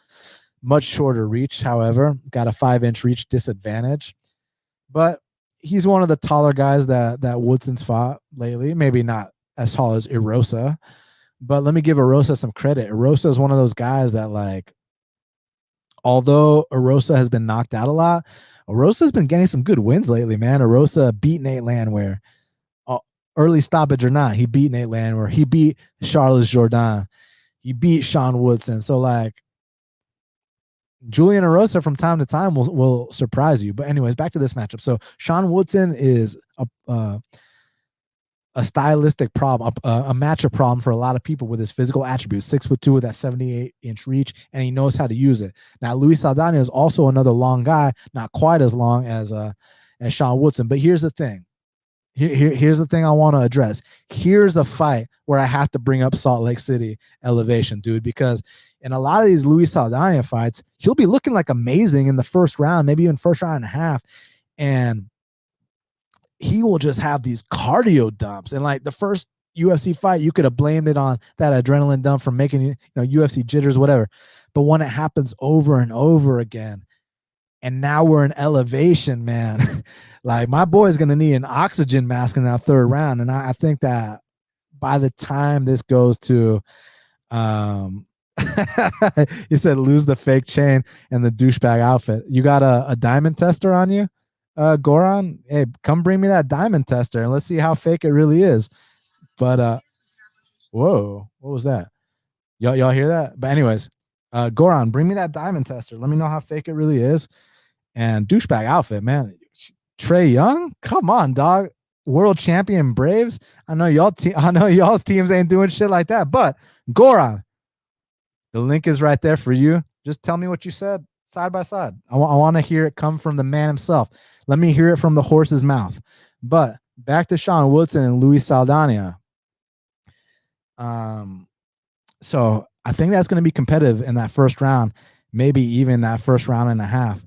Much shorter reach, however. Got a 5-inch reach disadvantage. But he's one of the taller guys that Woodson's fought lately. Maybe not as tall as Erosa, but let me give Erosa some credit. Erosa is one of those guys that, like, although Erosa has been knocked out a lot, Erosa's been getting some good wins lately, man. Erosa beat Nate Landwehr. Early stoppage or not, he beat Nate Landwehr. He beat Charles Jourdain. He beat Sean Woodson. So, like, Julian Erosa from time to time will surprise you. But anyways, back to this matchup. So Sean Woodson is a stylistic problem, a matchup problem for a lot of people with his physical attributes. 6'2" with that 78-inch reach, and he knows how to use it. Now, Luis Saldana is also another long guy, not quite as long as Sean Woodson. But here's the thing. Here's the thing I want to address. Here's a fight where I have to bring up Salt Lake City elevation, dude, because in a lot of these Luis Saldana fights, he'll be looking like amazing in the first round, maybe even first round and a half. And he will just have these cardio dumps. And like the first UFC fight, you could have blamed it on that adrenaline dump from making, UFC jitters, whatever. But when it happens over and over again, and now we're in elevation, man, like my boy is going to need an oxygen mask in that third round. And I think that by the time this goes to, he said, lose the fake chain and the douchebag outfit. You got a diamond tester on you, Goran? Hey, come bring me that diamond tester and let's see how fake it really is. But whoa, what was that? Y'all hear that? But anyways, Goran, bring me that diamond tester. Let me know how fake it really is. And douchebag outfit, man. Trae Young, come on, dog. World champion Braves. I know y'all's teams ain't doing shit like that. But Goran, the link is right there for you. Just tell me what you said side by side. I want to hear it come from the man himself. Let me hear it from the horse's mouth. But back to Sean Woodson and Luis Saldana. So I think that's going to be competitive in that first round, maybe even that first round and a half.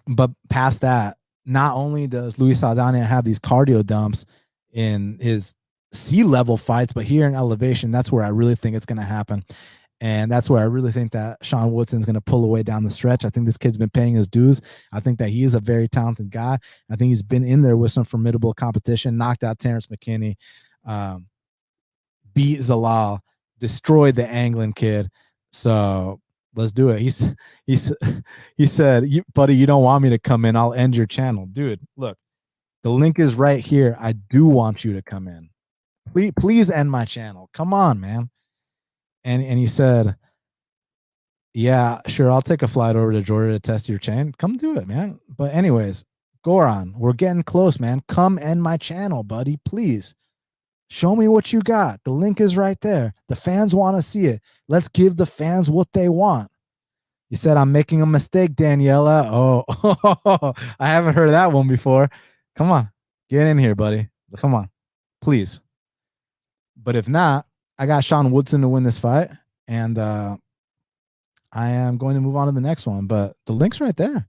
But past that, not only does Luis Saldana have these cardio dumps in his sea level fights, but here in elevation, that's where I really think it's going to happen. And that's where I really think that Sean Woodson's going to pull away down the stretch. I think this kid's been paying his dues. I think that he is a very talented guy. I think he's been in there with some formidable competition, knocked out Terrence McKinney, beat Zalal, destroyed the Anglin kid. So let's do it. He said, buddy, you don't want me to come in. I'll end your channel. Dude, look, the link is right here. I do want you to come in. Please end my channel. Come on, man. And he said, yeah, sure, I'll take a flight over to Georgia to test your chain. Come do it, man. But anyways, Goran, we're getting close, man. Come end my channel, buddy, please. Show me what you got. The link is right there. The fans want to see it. Let's give the fans what they want. You said, I'm making a mistake, Daniela. Oh, I haven't heard that one before. Come on. Get in here, buddy. Come on. Please. But if not, I got Sean Woodson to win this fight. And I am going to move on to the next one. But the link's right there.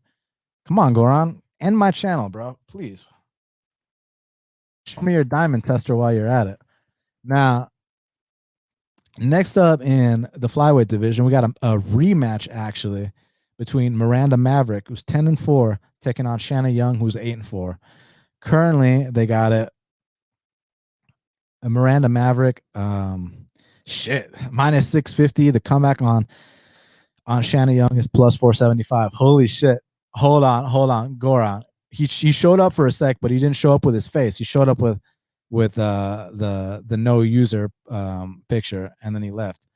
Come on, Goran. End my channel, bro. Please. Show me your diamond tester while you're at it. Now, next up in the flyweight division, we got a rematch actually between Miranda Maverick, who's 10-4, taking on Shanna Young, who's 8-4. Currently, they got it. Miranda Maverick, minus 650. The comeback on Shanna Young is plus 475. Holy shit! Hold on, Goran. He showed up for a sec, but he didn't show up with his face. He showed up with the no user picture, and then he left.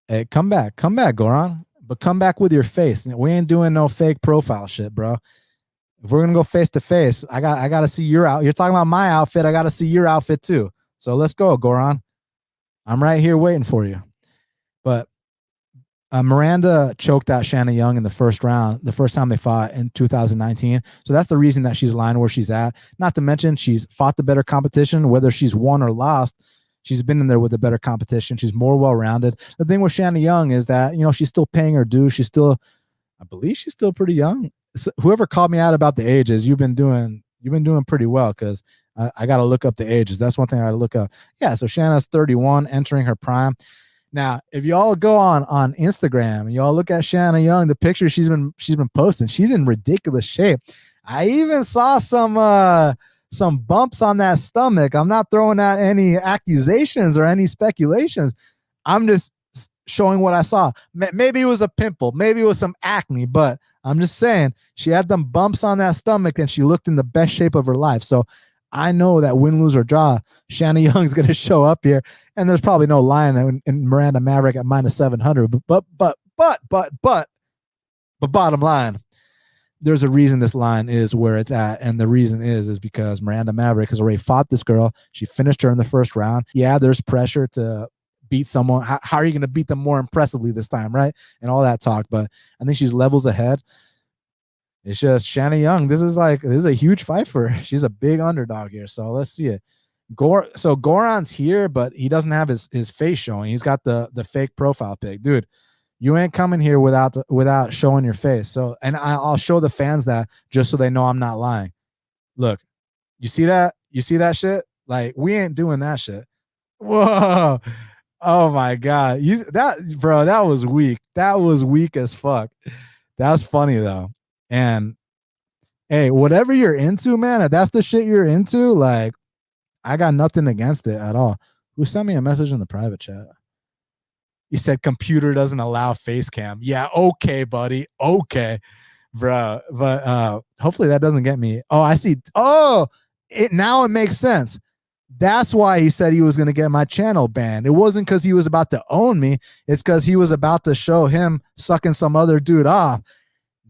Hey, come back, Goran, but come back with your face. We ain't doing no fake profile shit, bro. If we're gonna go face to face, I gotta see your out. You're talking about my outfit. I gotta see your outfit too. So let's go, Goran. I'm right here waiting for you. But Miranda choked out Shanna Young in the first round, the first time they fought in 2019. So that's the reason that she's lying where she's at. Not to mention she's fought the better competition, whether she's won or lost. She's been in there with the better competition. She's more well-rounded. The thing with Shanna Young is that, she's still paying her due. I believe she's still pretty young. So whoever called me out about the ages, you've been doing pretty well, because I got to look up the ages. That's one thing I got to look up. Yeah, so Shanna's 31, entering her prime. Now, if y'all go on Instagram and y'all look at Shanna Young, the picture she's been posting, she's in ridiculous shape. I even saw some bumps on that stomach. I'm not throwing out any accusations or any speculations. I'm just showing what I saw. Maybe it was a pimple, maybe it was some acne, but I'm just saying she had them bumps on that stomach and she looked in the best shape of her life. So I know that win, lose, or draw, Shanna Young's going to show up here, and there's probably no line in Miranda Maverick at minus 700. But bottom line, there's a reason this line is where it's at, and the reason is because Miranda Maverick has already fought this girl. She finished her in the first round. Yeah, there's pressure to beat someone. How are you going to beat them more impressively this time, right? And all that talk, but I think she's levels ahead. It's just Shanna Young. This is a huge fight for her. She's a big underdog here. So let's see it. So Goran's here, but he doesn't have his face showing. He's got the fake profile pic. Dude, you ain't coming here without showing your face. So, and I'll show the fans that just so they know I'm not lying. Look, you see that? You see that shit? Like, we ain't doing that shit. Whoa. Oh my God. Bro, that was weak. That was weak as fuck. That's funny though. And hey, whatever you're into, man, if that's the shit you're into, like, I got nothing against it at all. Who sent me a message in the private chat? He said computer doesn't allow face cam. Yeah, okay, buddy. Okay, bro. But hopefully that doesn't get me. Oh, I see. Oh, it makes sense. That's why he said he was going to get my channel banned. It wasn't because he was about to own me. It's because he was about to show him sucking some other dude off.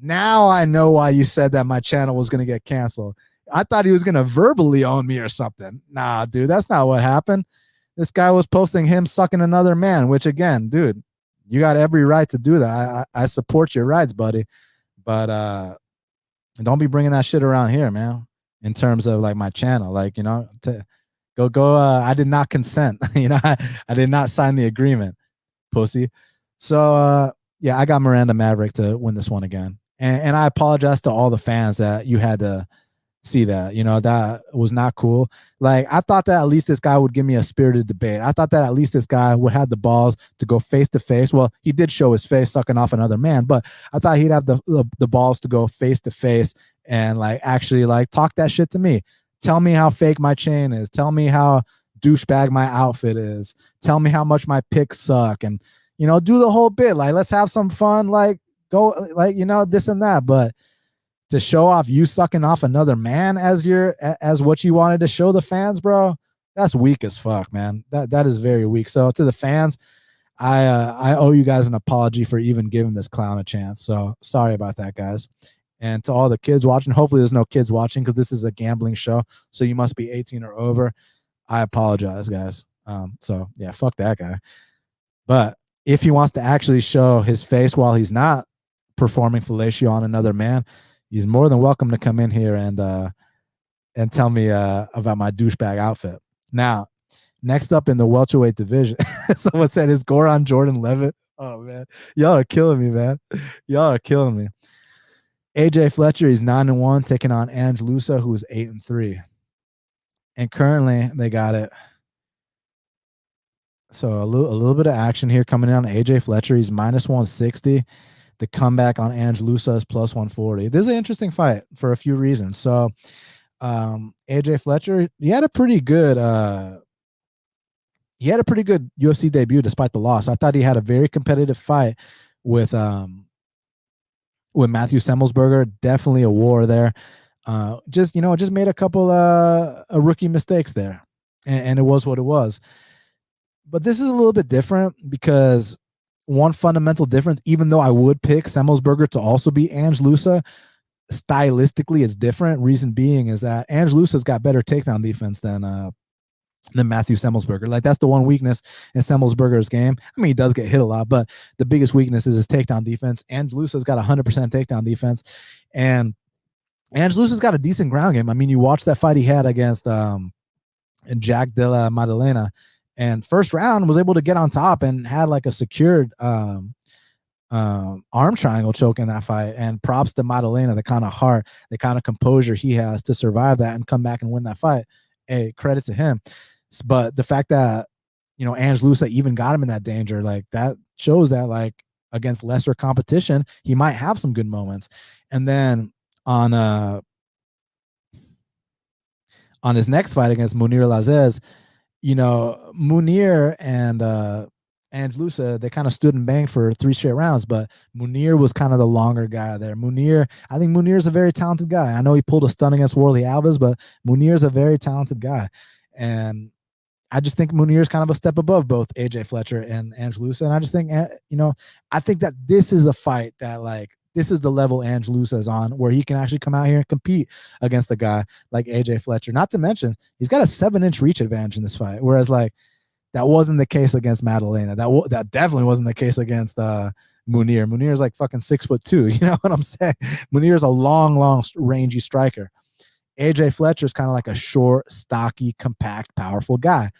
Now I know why you said that my channel was going to get canceled. I thought he was going to verbally own me or something. Nah, dude, that's not what happened. This guy was posting him sucking another man, which again, dude, you got every right to do that. I support your rights, buddy. But don't be bringing that shit around here, man, in terms of like my channel. Like, go. I did not consent. I did not sign the agreement, pussy. So, yeah, I got Miranda Maverick to win this one again. And I apologize to all the fans that you had to see that. That was not cool. Like, I thought that at least this guy would give me a spirited debate. I thought that at least this guy would have the balls to go face to face. Well, he did show his face sucking off another man, but I thought he'd have the balls to go face to face and like actually like talk that shit to me. Tell me how fake my chain is. Tell me how douchebag my outfit is. Tell me how much my picks suck, and do the whole bit. Like, let's have some fun. Like, go like this and that. But to show off you sucking off another man as what you wanted to show the fans, bro, that's weak as fuck, man. That is very weak. So to the fans, I owe you guys an apology for even giving this clown a chance. So sorry about that, guys. And to all the kids watching, hopefully there's no kids watching because this is a gambling show, so you must be 18 or over. I apologize, guys. So yeah, fuck that guy. But if he wants to actually show his face while he's not performing fellatio on another man, he's more than welcome to come in here and tell me about my douchebag outfit. Now, next up in the welterweight division, someone said, is Goran Jordan Levitt? Oh man, y'all are killing me, man. Y'all are killing me. AJ Fletcher, he's 9-1, taking on Ange Lusa, who is 8-3. And currently they got it. So a little bit of action here coming in on AJ Fletcher. He's -160. The comeback on Ange Lusa is +140. This is an interesting fight for a few reasons. So AJ Fletcher, he had a pretty good UFC debut despite the loss. I thought he had a very competitive fight with Matthew Semmelsberger. Definitely a war there. Just made a couple rookie mistakes there, and it was what it was. But this is a little bit different because one fundamental difference, even though I would pick Semmelsberger to also be Ange Lusa, stylistically it's different. Reason being is that Ange Lusa's got better takedown defense than Matthew Semmelsberger. Like, that's the one weakness in Semmelsberger's game. I mean, he does get hit a lot, but the biggest weakness is his takedown defense. Ange Lusa's got 100% takedown defense, and Ange Lusa's got a decent ground game. I mean, you watch that fight he had against Jack Della Maddalena, and first round was able to get on top and had like a secured arm triangle choke in that fight. And props to Maddalena, the kind of heart, the kind of composure he has to survive that and come back and win that fight. Hey, credit to him. But the fact that Ange Lusa even got him in that danger, like, that shows that, like, against lesser competition, he might have some good moments. And then on his next fight against Munir Lazzez, Munir and Ange Lusa, they kind of stood and banged for 3 straight rounds, but Munir was kind of the longer guy there. I think Munir's a very talented guy. I know he pulled a stun against Worley Alves, but Munir's a very talented guy. And I just think Munir's kind of a step above both AJ Fletcher and Ange Lusa. And I just think, I think that this is a fight that, like, this is the level Ange Lusa is on, where he can actually come out here and compete against a guy like AJ Fletcher. Not to mention, he's got a 7-inch reach advantage in this fight, whereas, like, that wasn't the case against Maddalena. That definitely wasn't the case against Munir. Munir is like fucking 6'2". You know what I'm saying? Munir is a long, rangy striker. AJ Fletcher is kind of like a short, stocky, compact, powerful guy.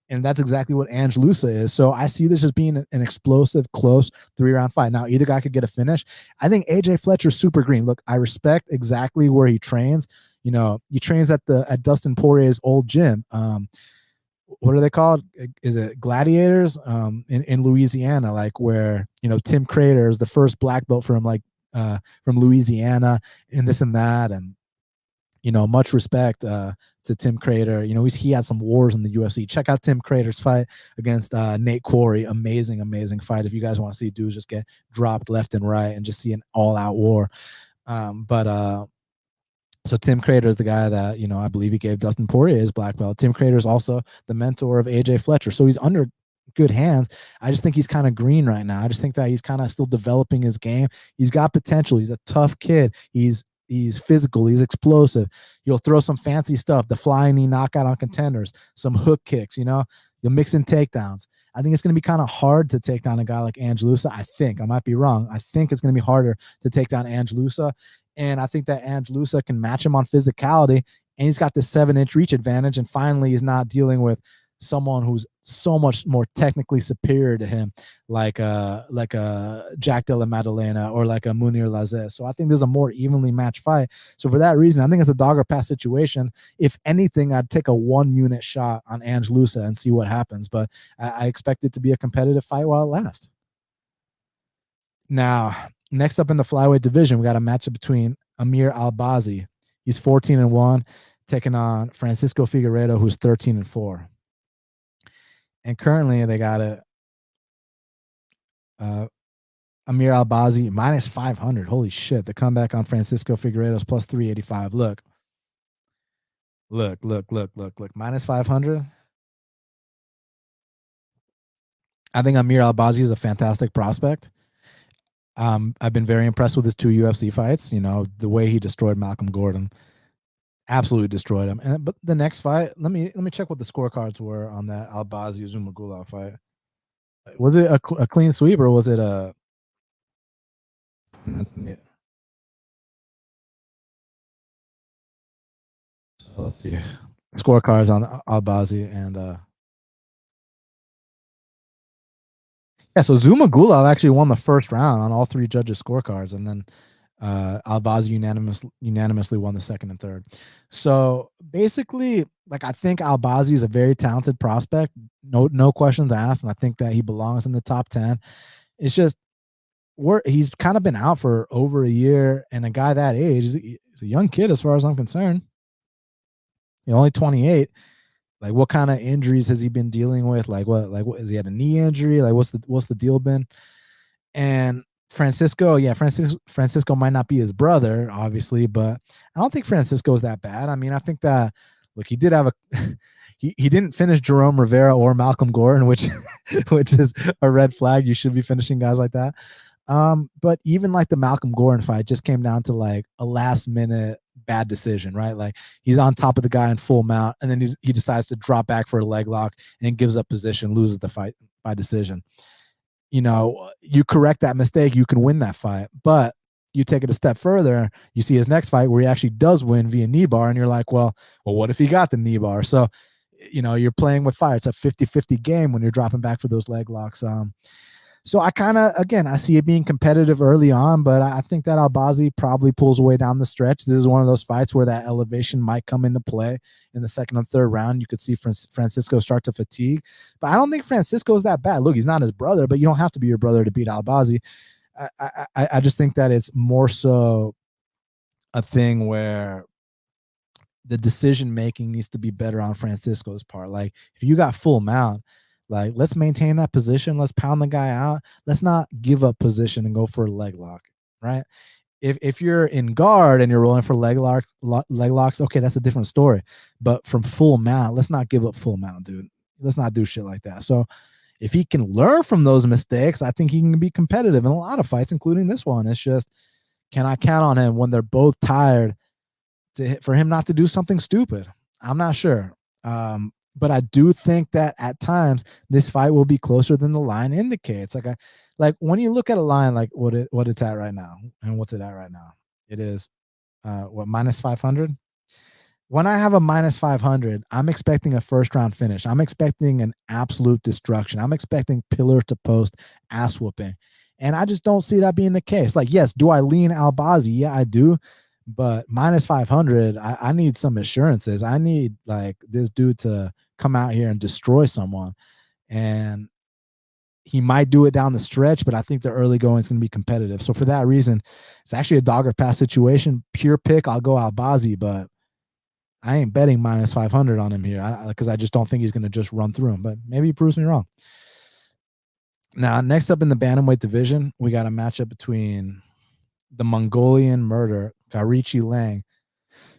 And that's exactly what Ange Lusa is. So I see this as being an explosive, close 3-round fight. Now, either guy could get a finish. I think AJ Fletcher's super green. Look, I respect exactly where he trains. he trains at Dustin Poirier's old gym. What are they called? Is it Gladiators? In Louisiana, like where Tim Crater is the first black belt from from Louisiana, and this and that, and much respect to Tim Crater. He had some wars in the UFC. Check out Tim Crater's fight against Nate Quarry. Amazing, amazing fight. If you guys want to see dudes just get dropped left and right and just see an all-out war. So Tim Crater is the guy that, I believe he gave Dustin Poirier his black belt. Tim Crater is also the mentor of AJ Fletcher. So he's under good hands. I just think he's kind of green right now. I just think that he's kind of still developing his game. He's got potential. He's a tough kid. He's physical. He's explosive. He'll throw some fancy stuff, the flying knee knockout on contenders, some hook kicks, you'll mix in takedowns. I think it's going to be kind of hard to take down a guy like Angelusa. I might be wrong. I think it's going to be harder to take down Angelusa. And I think that Angelusa can match him on physicality. And he's got this 7-inch reach advantage. And finally, he's not dealing with someone who's so much more technically superior to him, like a Jack Della Maddalena or like a Munir Lazez. So I think there's a more evenly matched fight. So for that reason, I think it's a dog or pass situation. If anything, I'd take a 1-unit shot on Angelusa and see what happens. But I expect it to be a competitive fight while it lasts. Now, next up in the flyweight division, we got a matchup between Amir Albazi. He's 14-1, taking on Francisco Figueiredo, who's 13-4. And currently, they got Amir Albazi minus 500. Holy shit! The comeback on Francisco Figueiredo's plus 385. Look, minus 500. I think Amir Albazi is a fantastic prospect. I've been very impressed with his 2 UFC fights. The way he destroyed Malcolm Gordon, absolutely destroyed him. But the next fight, let me check what the scorecards were on that Albazi Zumagulov fight. Was it a clean sweep or was it a? Yeah. So let's see scorecards on Albazi and. Yeah, so Zumagulov actually won the first round on all 3 judges' scorecards, and then Albazi unanimously won the second and third. So basically, I think Albazi is a very talented prospect, no questions asked, and I think that he belongs in the top 10. It's just he's kind of been out for over a year, and a guy that age is a young kid as far as I'm concerned. Only 28. What kind of injuries has he been dealing with? What has he had a knee injury? What's the deal been? And Francisco might not be his brother, obviously, but I don't think Francisco is that bad. I mean, I think that he did have he didn't finish Jerome Rivera or Malcolm Gordon, which is a red flag. You should be finishing guys like that. But even the Malcolm Gordon fight just came down to a last minute bad decision, right? He's on top of the guy in full mount, and then he decides to drop back for a leg lock and gives up position, loses the fight by decision. You correct that mistake, you can win that fight. But you take it a step further, you see his next fight where he actually does win via knee bar, and you're like, well, what if he got the knee bar? So, you're playing with fire. It's a 50-50 game when you're dropping back for those leg locks. So I kind of, again, I see it being competitive early on, but I think that Albazi probably pulls away down the stretch. This is one of those fights where that elevation might come into play in the second and third round. You could see Francisco start to fatigue, but I don't think Francisco is that bad. Look, he's not his brother, but you don't have to be your brother to beat Albazi. I just think that it's more so a thing where the decision making needs to be better on Francisco's part. If you got full mount, let's maintain that position. Let's pound the guy out. Let's not give up position and go for a leg lock, right? If you're in guard and you're rolling for leg locks, okay, that's a different story. But from full mount, let's not give up full mount, dude. Let's not do shit like that. So if he can learn from those mistakes, I think he can be competitive in a lot of fights, including this one. It's just, can I count on him when they're both tired for him not to do something stupid? I'm not sure. But I do think that at times this fight will be closer than the line indicates. When you look at a line, what it's at right now, and what's it at right now? It is minus 500. When I have a minus 500, I'm expecting a first round finish. I'm expecting an absolute destruction. I'm expecting pillar to post ass whooping, and I just don't see that being the case. Yes, do I lean Albazi? Yeah, I do. But minus 500, I need some assurances. I need like this dude to come out here and destroy someone. And he might do it down the stretch, but I think the early going is going to be competitive. So for that reason, it's actually a dog or pass situation. Pure pick, I'll go Albazi, but I ain't betting minus 500 on him here because I just don't think he's going to just run through him. But maybe he proves me wrong. Now, next up in the bantamweight division, we got a matchup between the Mongolian murder, Garichi Lang.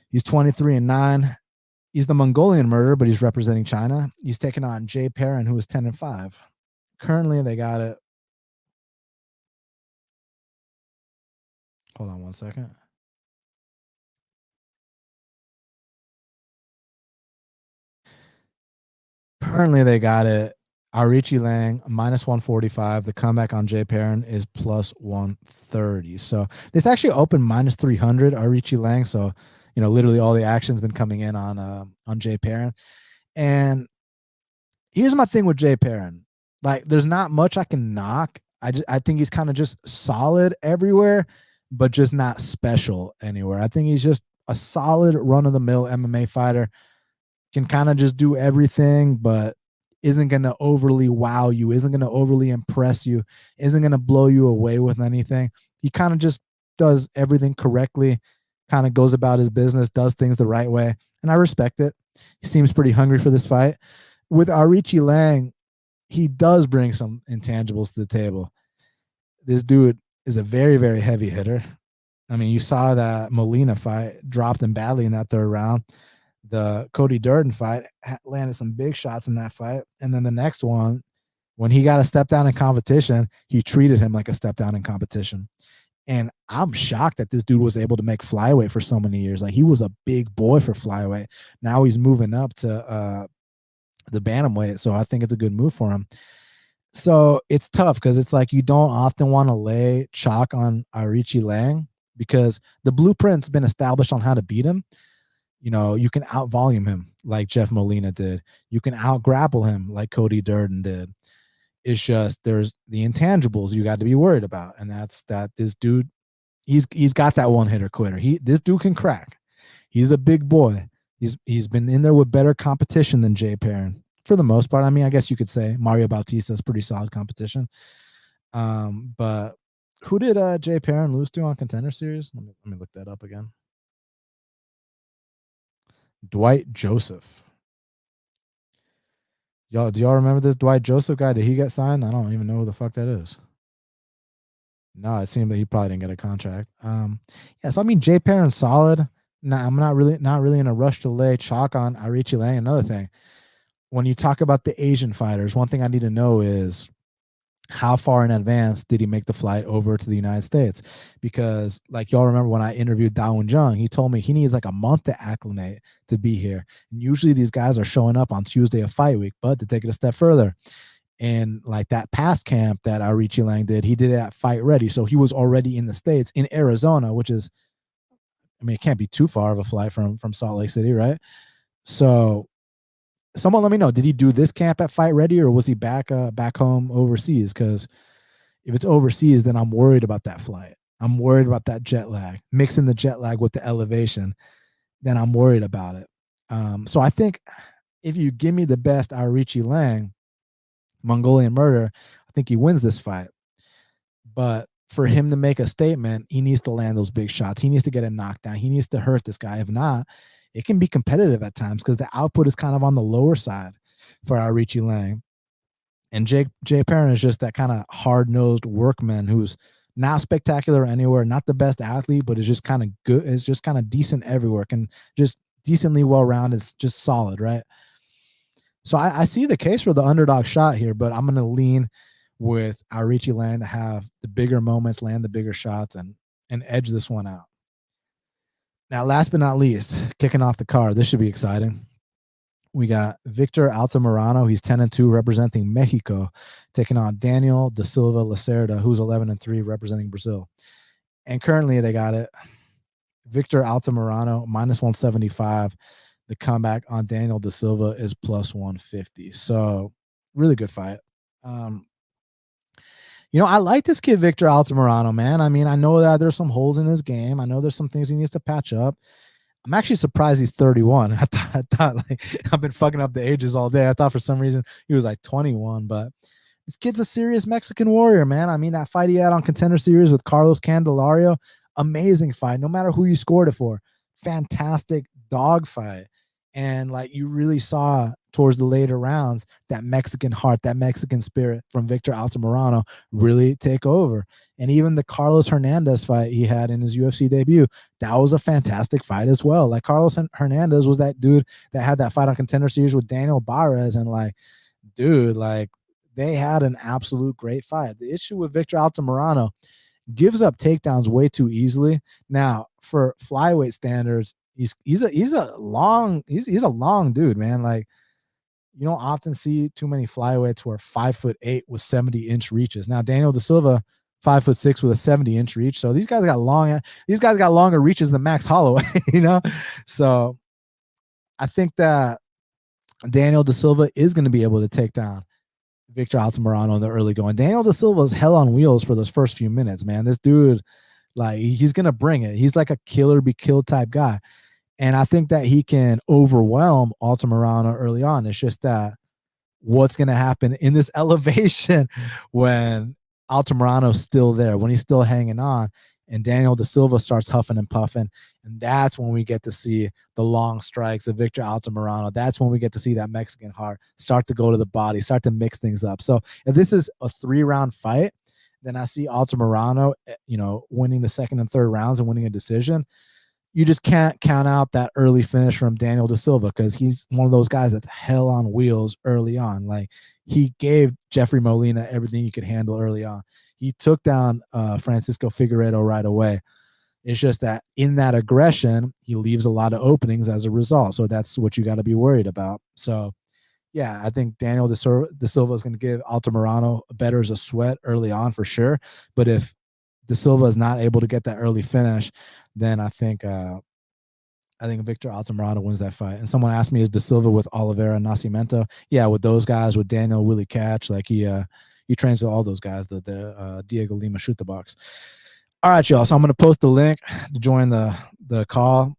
He's 23-9. He's the Mongolian murderer, but he's representing China. He's taking on Jay Perrin, who is 10-5. Currently, they got it. Hold on one second. Currently, they got it. Arichi Lang minus 145. The comeback on Jay Perrin is plus 130. So this actually opened minus 300. Arichi Lang. So literally all the action's been coming in on Jay Perrin. And here's my thing with Jay Perrin. Like, there's not much I can knock. I think he's kind of just solid everywhere, but just not special anywhere. I think he's just a solid run of the mill MMA fighter. Can kind of just do everything, but isn't going to overly wow you, isn't going to overly impress you, isn't going to blow you away with anything. He kind of just does everything correctly, kind of goes about his business, does things the right way, and I respect it. He seems pretty hungry for this fight. With Arichi Lang, he does bring some intangibles to the table. This dude is a very, very heavy hitter. I mean, you saw that Molina fight, dropped him badly in that third round. The Cody Durden fight landed some big shots in that fight. And then the next one, when he got a step down in competition, he treated him like a step down in competition. And I'm shocked that this dude was able to make flyweight for so many years. Like, he was a big boy for flyweight. Now he's moving up to the bantamweight. So I think it's a good move for him. So it's tough because it's like you don't often want to lay chalk on Arichi Lang because the blueprint's been established on how to beat him. You can out volume him like Jeff Molina did. You can out grapple him like Cody Durden did. It's just there's the intangibles you got to be worried about, and that's that this dude, he's got that one hitter quitter. This dude can crack. He's a big boy. He's been in there with better competition than Jay Perrin for the most part. I mean, I guess you could say Mario Bautista is pretty solid competition. But who did Jay Perrin lose to on Contender Series? Let me look that up again. Dwight Joseph. Do y'all remember this Dwight Joseph guy? Did he get signed? I don't even know who the fuck that is. No, it seemed that he probably didn't get a contract. Yeah, so I mean, Jay Perrin's solid. Nah, I'm not really in a rush to lay chalk on Arichi Lang. Another thing, when you talk about the Asian fighters, one thing I need to know is how far in advance did he make the flight over to the United States? Because like y'all remember when I interviewed Dawen Jung, he told me he needs like a month to acclimate to be here. And usually these guys are showing up on Tuesday of fight week, but to take it a step further, and like that past camp that Arichi Lang did, he did it at Fight Ready. So he was already in the States in Arizona, which is, I mean, it can't be too far of a flight from Salt Lake City, right? So someone let me know, did he do this camp at Fight Ready or was he back home overseas? Because if it's overseas, then I'm worried about that flight. I'm worried about that jet lag. Mixing the jet lag with the elevation, then I'm worried about it. So I think if you give me the best Arichi Lang, Mongolian murder, I think he wins this fight. But for him to make a statement, he needs to land those big shots. He needs to get a knockdown. He needs to hurt this guy. If not, it can be competitive at times because the output is kind of on the lower side for Arichi Lang. And Jay Perrin is just that kind of hard-nosed workman who's not spectacular anywhere, not the best athlete, but is just kind of good. Is just kind of decent everywhere, and just decently well-rounded. It's just solid, right? So I see the case for the underdog shot here, but I'm going to lean with Arichi Lang to have the bigger moments, land the bigger shots, and edge this one out. Now, last but not least, kicking off the card, this should be exciting. We got Victor Altamirano. He's 10-2, representing Mexico, taking on Daniel da Silva Lacerda, who's 11-3, representing Brazil. And currently, they got it. Victor Altamirano minus 175. The comeback on Daniel da Silva is plus 150. So, really good fight. I like this kid, Victor Altamirano, man. I mean, I know that there's some holes in his game. I know there's some things he needs to patch up. I'm actually surprised he's 31. I thought like I've been fucking up the ages all day. I thought for some reason he was like 21, but this kid's a serious Mexican warrior, man. I mean, that fight he had on Contender Series with Carlos Candelario, amazing fight. No matter who you scored it for, fantastic dog fight. And like you really saw towards the later rounds that Mexican heart, that Mexican spirit from Victor Altamirano really take over. And even the Carlos Hernandez fight he had in his UFC debut, that was a fantastic fight as well. Like Carlos Hernandez was that dude that had that fight on Contender Series with Daniel Barres, and like, dude, like they had an absolute great fight. The issue with Victor Altamirano, gives up takedowns way too easily. Now, for flyweight standards, he's a long dude, man. Like you don't often see too many flyweights who are 5'8" with 70-inch reaches. Now, Daniel Da Silva, 5'6" with a 70-inch reach. So these guys got longer reaches than Max Holloway, So I think that Daniel Da Silva is going to be able to take down Victor Altamirano in the early going. Daniel Da Silva's hell on wheels for those first few minutes, man. This dude, like, he's going to bring it. He's like a killer be killed type guy. And I think that he can overwhelm Altamirano early on. It's just that what's going to happen in this elevation when Altamirano's still there, when he's still hanging on, and Daniel Da Silva starts huffing and puffing. And that's when we get to see the long strikes of Victor Altamirano. That's when we get to see that Mexican heart start to go to the body, start to mix things up. So if this is a 3-round fight, then I see Altamirano, winning the second and third rounds and winning a decision. You just can't count out that early finish from Daniel Da Silva because he's one of those guys that's hell on wheels early on. Like he gave Jeffrey Molina everything he could handle early on. He took down Francisco Figueiredo right away. It's just that in that aggression, he leaves a lot of openings as a result. So that's what you got to be worried about. So, yeah, I think Daniel Da Silva is going to give Altamirano better as a sweat early on for sure. But if Da Silva is not able to get that early finish, then I think Victor Altamirano wins that fight. And someone asked me, is Da Silva with Oliveira and Nascimento? Yeah, with those guys, with Daniel Willie Catch, like he trains with all those guys. The Diego Lima shoot the box. All right, y'all. So I'm gonna post the link to join the call.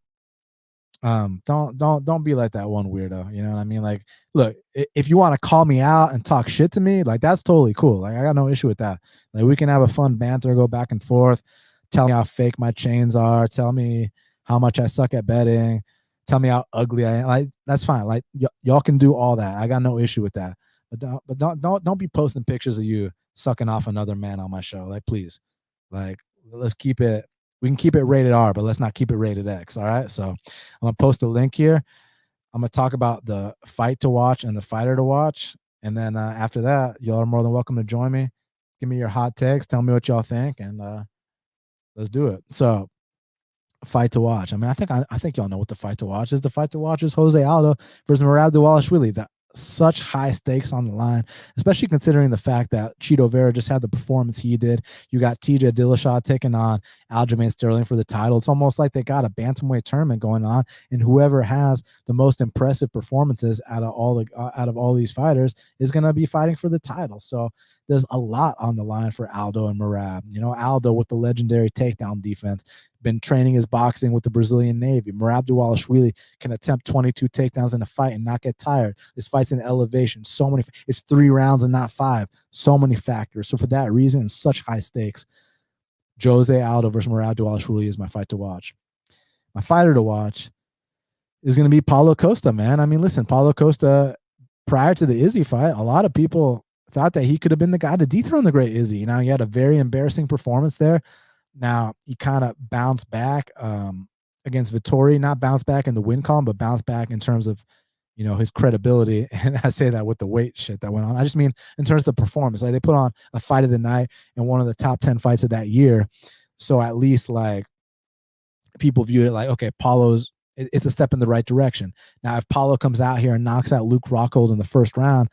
Don't be like that one weirdo. You know what I mean? Like, look, if you want to call me out and talk shit to me, like that's totally cool. Like I got no issue with that. Like we can have a fun banter, go back and forth. Tell me how fake my chains are. Tell me how much I suck at betting. Tell me how ugly I am. Like that's fine. Like y'all can do all that. I got no issue with that. But don't be posting pictures of you sucking off another man on my show. Like please, like let's keep it. We can keep it rated R, but let's not keep it rated X. All right. So I'm gonna post a link here. I'm gonna talk about the fight to watch and the fighter to watch, and then after that, y'all are more than welcome to join me. Give me your hot takes. Tell me what y'all think, and let's do it. So, fight to watch. I mean, I think y'all know what the fight to watch is. The fight to watch is Jose Aldo versus Merab Dvalishvili. That such high stakes on the line, especially considering the fact that Chito Vera just had the performance he did. You got TJ Dillashaw taking on Aljamain Sterling for the title. It's almost like they got a bantamweight tournament going on, and whoever has the most impressive performances out of all these fighters is going to be fighting for the title. So there's a lot on the line for Aldo and Merab. Aldo with the legendary takedown defense, been training his boxing with the Brazilian Navy. Merab Dvalishvili can attempt 22 takedowns in a fight and not get tired. This fight's in elevation. It's 3 rounds and not 5. So many factors. So for that reason, and such high stakes, Jose Aldo versus Merab Dvalishvili is my fight to watch. My fighter to watch is going to be Paulo Costa, man. I mean, listen, Paulo Costa, prior to the Izzy fight, a lot of people thought that he could have been the guy to dethrone the great Izzy. He had a very embarrassing performance there. Now he kind of bounced back against Vittori, not bounced back in the win column, but bounced back in terms of, his credibility. And I say that with the weight shit that went on. I just mean in terms of the performance. Like they put on a fight of the night and one of the top 10 fights of that year. So at least like people view it like, okay, it's a step in the right direction. Now, if Paulo comes out here and knocks out Luke Rockhold in the first round,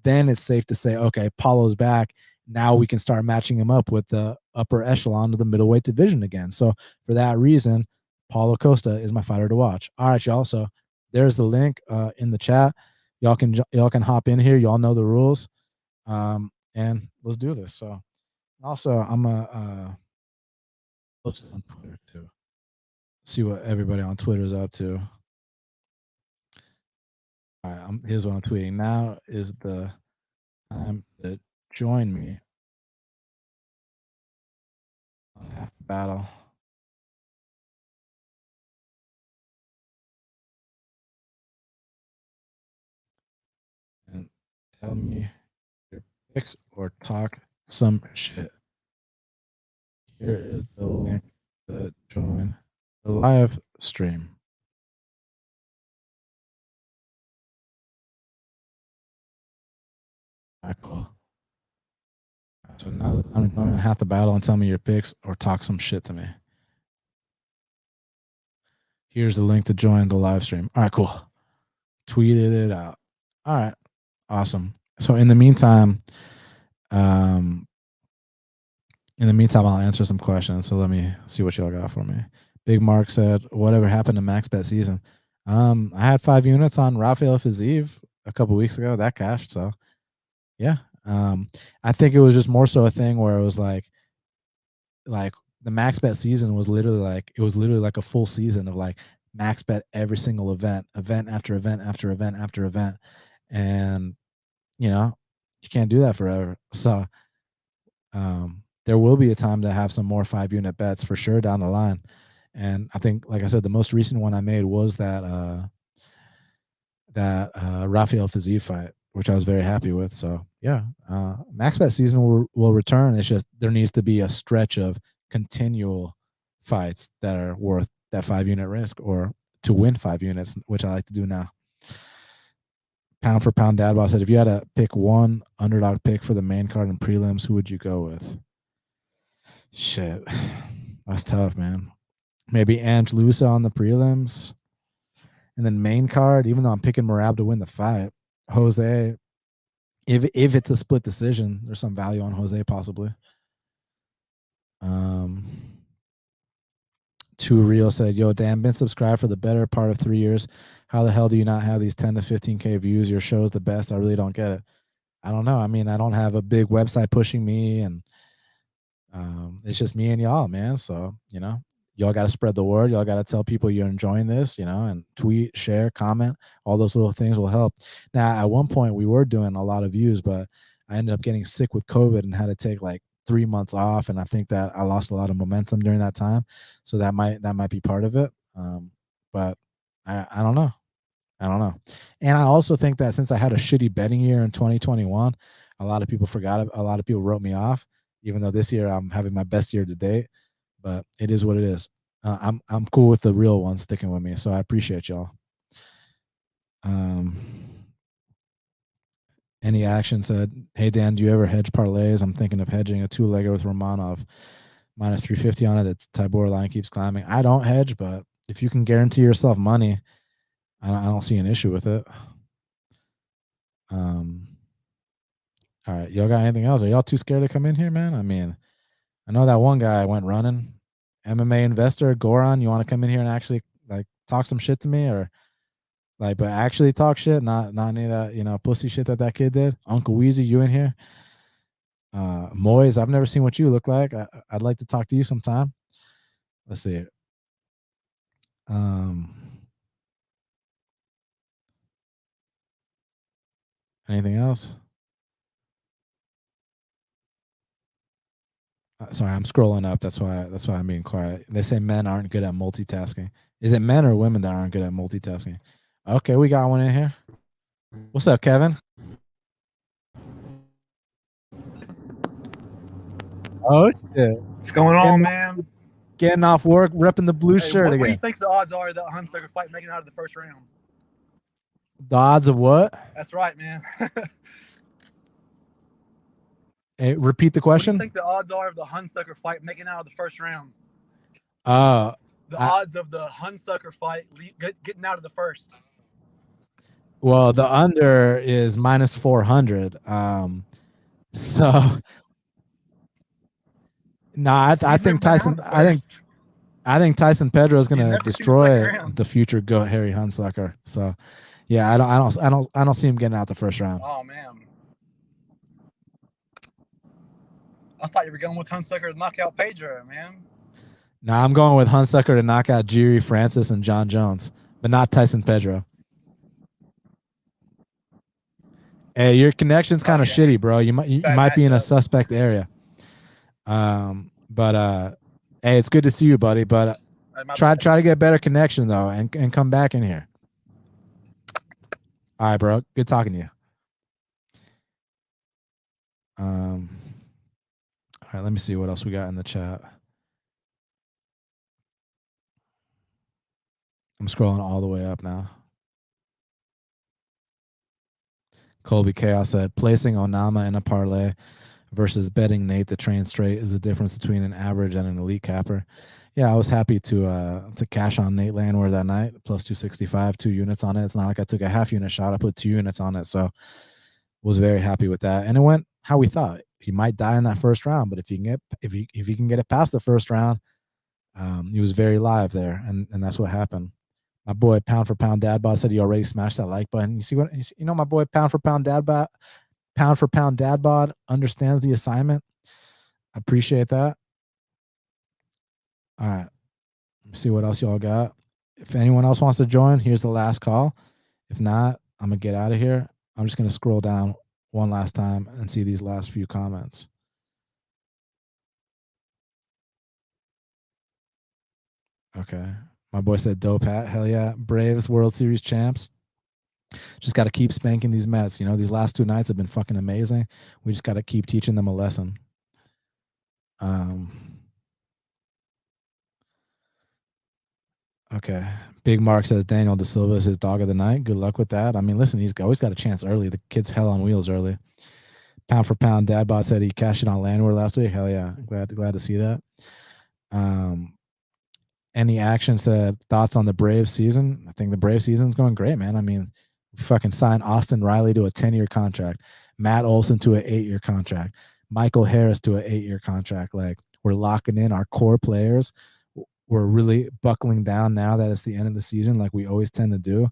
then it's safe to say, okay, Paulo's back. Now we can start matching him up with the upper echelon of the middleweight division again. So for that reason, Paulo Costa is my fighter to watch. All right, y'all. So there's the link in the chat. Y'all can hop in here. Y'all know the rules. And let's do this. So Also, I'm a post it on Twitter too. See what everybody on Twitter is up to. All right, here's what I'm tweeting. Now is the time to join me on Half Battle. And tell me your picks or talk some shit. Here is the link to join the live stream. All right, cool. So now I'm going to Half the Battle and tell me your picks or talk some shit to me. Here's the link to join the live stream. All right, cool. Tweeted it out. All right, awesome. So in the meantime, I'll answer some questions. So let me see what y'all got for me. Big Mark said, "Whatever happened to max bet season?" I had 5 units on Rafael Fiziev a couple weeks ago. That cashed. So yeah, I think it was just more so a thing where it was like the max bet season was literally like a full season of like max bet every single event after event after event after event, and you know you can't do that forever. So there will be a time to have some more 5 unit bets for sure down the line. And I think, like I said, the most recent one I made was that Rafael Fiziev fight, which I was very happy with. So yeah, max bet season will return. It's just there needs to be a stretch of continual fights that are worth that 5 unit risk, or to win 5 units, which I like to do now. Pound for pound, Dad Boss said, if you had to pick one underdog pick for the main card and prelims, who would you go with? Shit, that's tough, man. Maybe Ange Lusa on the prelims, and then main card. Even though I'm picking Merab to win the fight, Jose. If it's a split decision, there's some value on Jose possibly. Too Real said, "Yo, Dan, been subscribed for the better part of 3 years. How the hell do you not have these 10 to 15K views? Your show's the best. I really don't get it." I don't know. I mean, I don't have a big website pushing me, and it's just me and y'all, man. So y'all got to spread the word. Y'all got to tell people you're enjoying this, and tweet, share, comment. All those little things will help. Now, at one point, we were doing a lot of views, but I ended up getting sick with COVID and had to take like 3 months off, and I think that I lost a lot of momentum during that time. So that might be part of it. But I don't know. I don't know. And I also think that since I had a shitty betting year in 2021, a lot of people forgot. A lot of people wrote me off, even though this year I'm having my best year to date. But it is what it is. I'm cool with the real ones sticking with me, so I appreciate y'all. Any Action said, "Hey Dan, do you ever hedge parlays? I'm thinking of hedging a 2-legger with Romanov minus 350 on it. That Tybor line keeps climbing. I don't hedge, but if you can guarantee yourself money, I don't see an issue with it." All right, y'all got anything else? Are y'all too scared to come in here, man? I mean, I know that one guy went running. MMA investor Goran, you want to come in here and actually like talk some shit to me, or like, but actually talk shit, not any of that pussy shit that kid did. Uncle Weezy, you in here? Moyes, I've never seen what you look like. I'd like to talk to you sometime. Let's see it. Anything else? Sorry, I'm scrolling up. That's why I'm being quiet. They say men aren't good at multitasking. Is it men or women that aren't good at multitasking? Okay, we got one in here. What's up, Kevin? Oh shit! What's going on, man? Getting off work, repping the blue shirt again. What do you think the odds are that Hunsucker fight making it out of the first round? The odds of what? That's right, man. Hey, repeat the question. What do you think the odds are of the Hunsucker fight making it out of the first round? The odds of the Hunsucker fight getting out of the first. Well, the under is minus 400. So no, I think Tyson. I think Tyson Pedro is going to destroy the future GOAT Harry Hunsucker. So yeah, I don't see him getting out the first round. Oh man. I thought you were going with Hunsucker to knock out Pedro, man. Now I'm going with Hunsucker to knock out Jiri Francis and John Jones, but not Tyson Pedro. Hey, your connection's kind of shitty, bro. You might be in a suspect area. But hey, it's good to see you, buddy. But try to get better connection though, and come back in here. All right, bro. Good talking to you. All right, let me see what else we got in the chat. I'm scrolling all the way up now. Colby Chaos said, placing Onama in a parlay versus betting Nate the train straight is the difference between an average and an elite capper. Yeah, I was happy to cash on Nate Landwehr that night, plus 265, 2 units on it. It's not like I took a half unit shot. I put 2 units on it. So was very happy with that. And it went how we thought. He might die in that first round, but if you can get it past the first round, he was very live there, and that's what happened. My boy Pound for Pound Dad Bod said he already smashed that like button. You see what my boy Pound for Pound Dad Bod understands the assignment. I appreciate that. All right. Let me see what else y'all got. If anyone else wants to join, here's the last call. If not, I'm gonna get out of here. I'm just gonna scroll down one last time and see these last few comments. Okay. My boy said dope hat. Hell yeah. Braves World Series champs. Just got to keep spanking these Mets. These last 2 nights have been fucking amazing. We just got to keep teaching them a lesson. Okay. Big Mark says Daniel De Silva is his dog of the night. Good luck with that. I mean, listen, he's always got a chance early. The kid's hell on wheels early. Pound for Pound Dadbot said he cashed it on Landwehr last week. Hell yeah. Glad to see that. Any action said thoughts on the Braves season? I think the Braves season's going great, man. I mean, fucking signed Austin Riley to a 10-year contract, Matt Olson to an 8-year contract, Michael Harris to an 8-year contract. Like, we're locking in our core players. We're really buckling down now that it's the end of the season, like we always tend to do.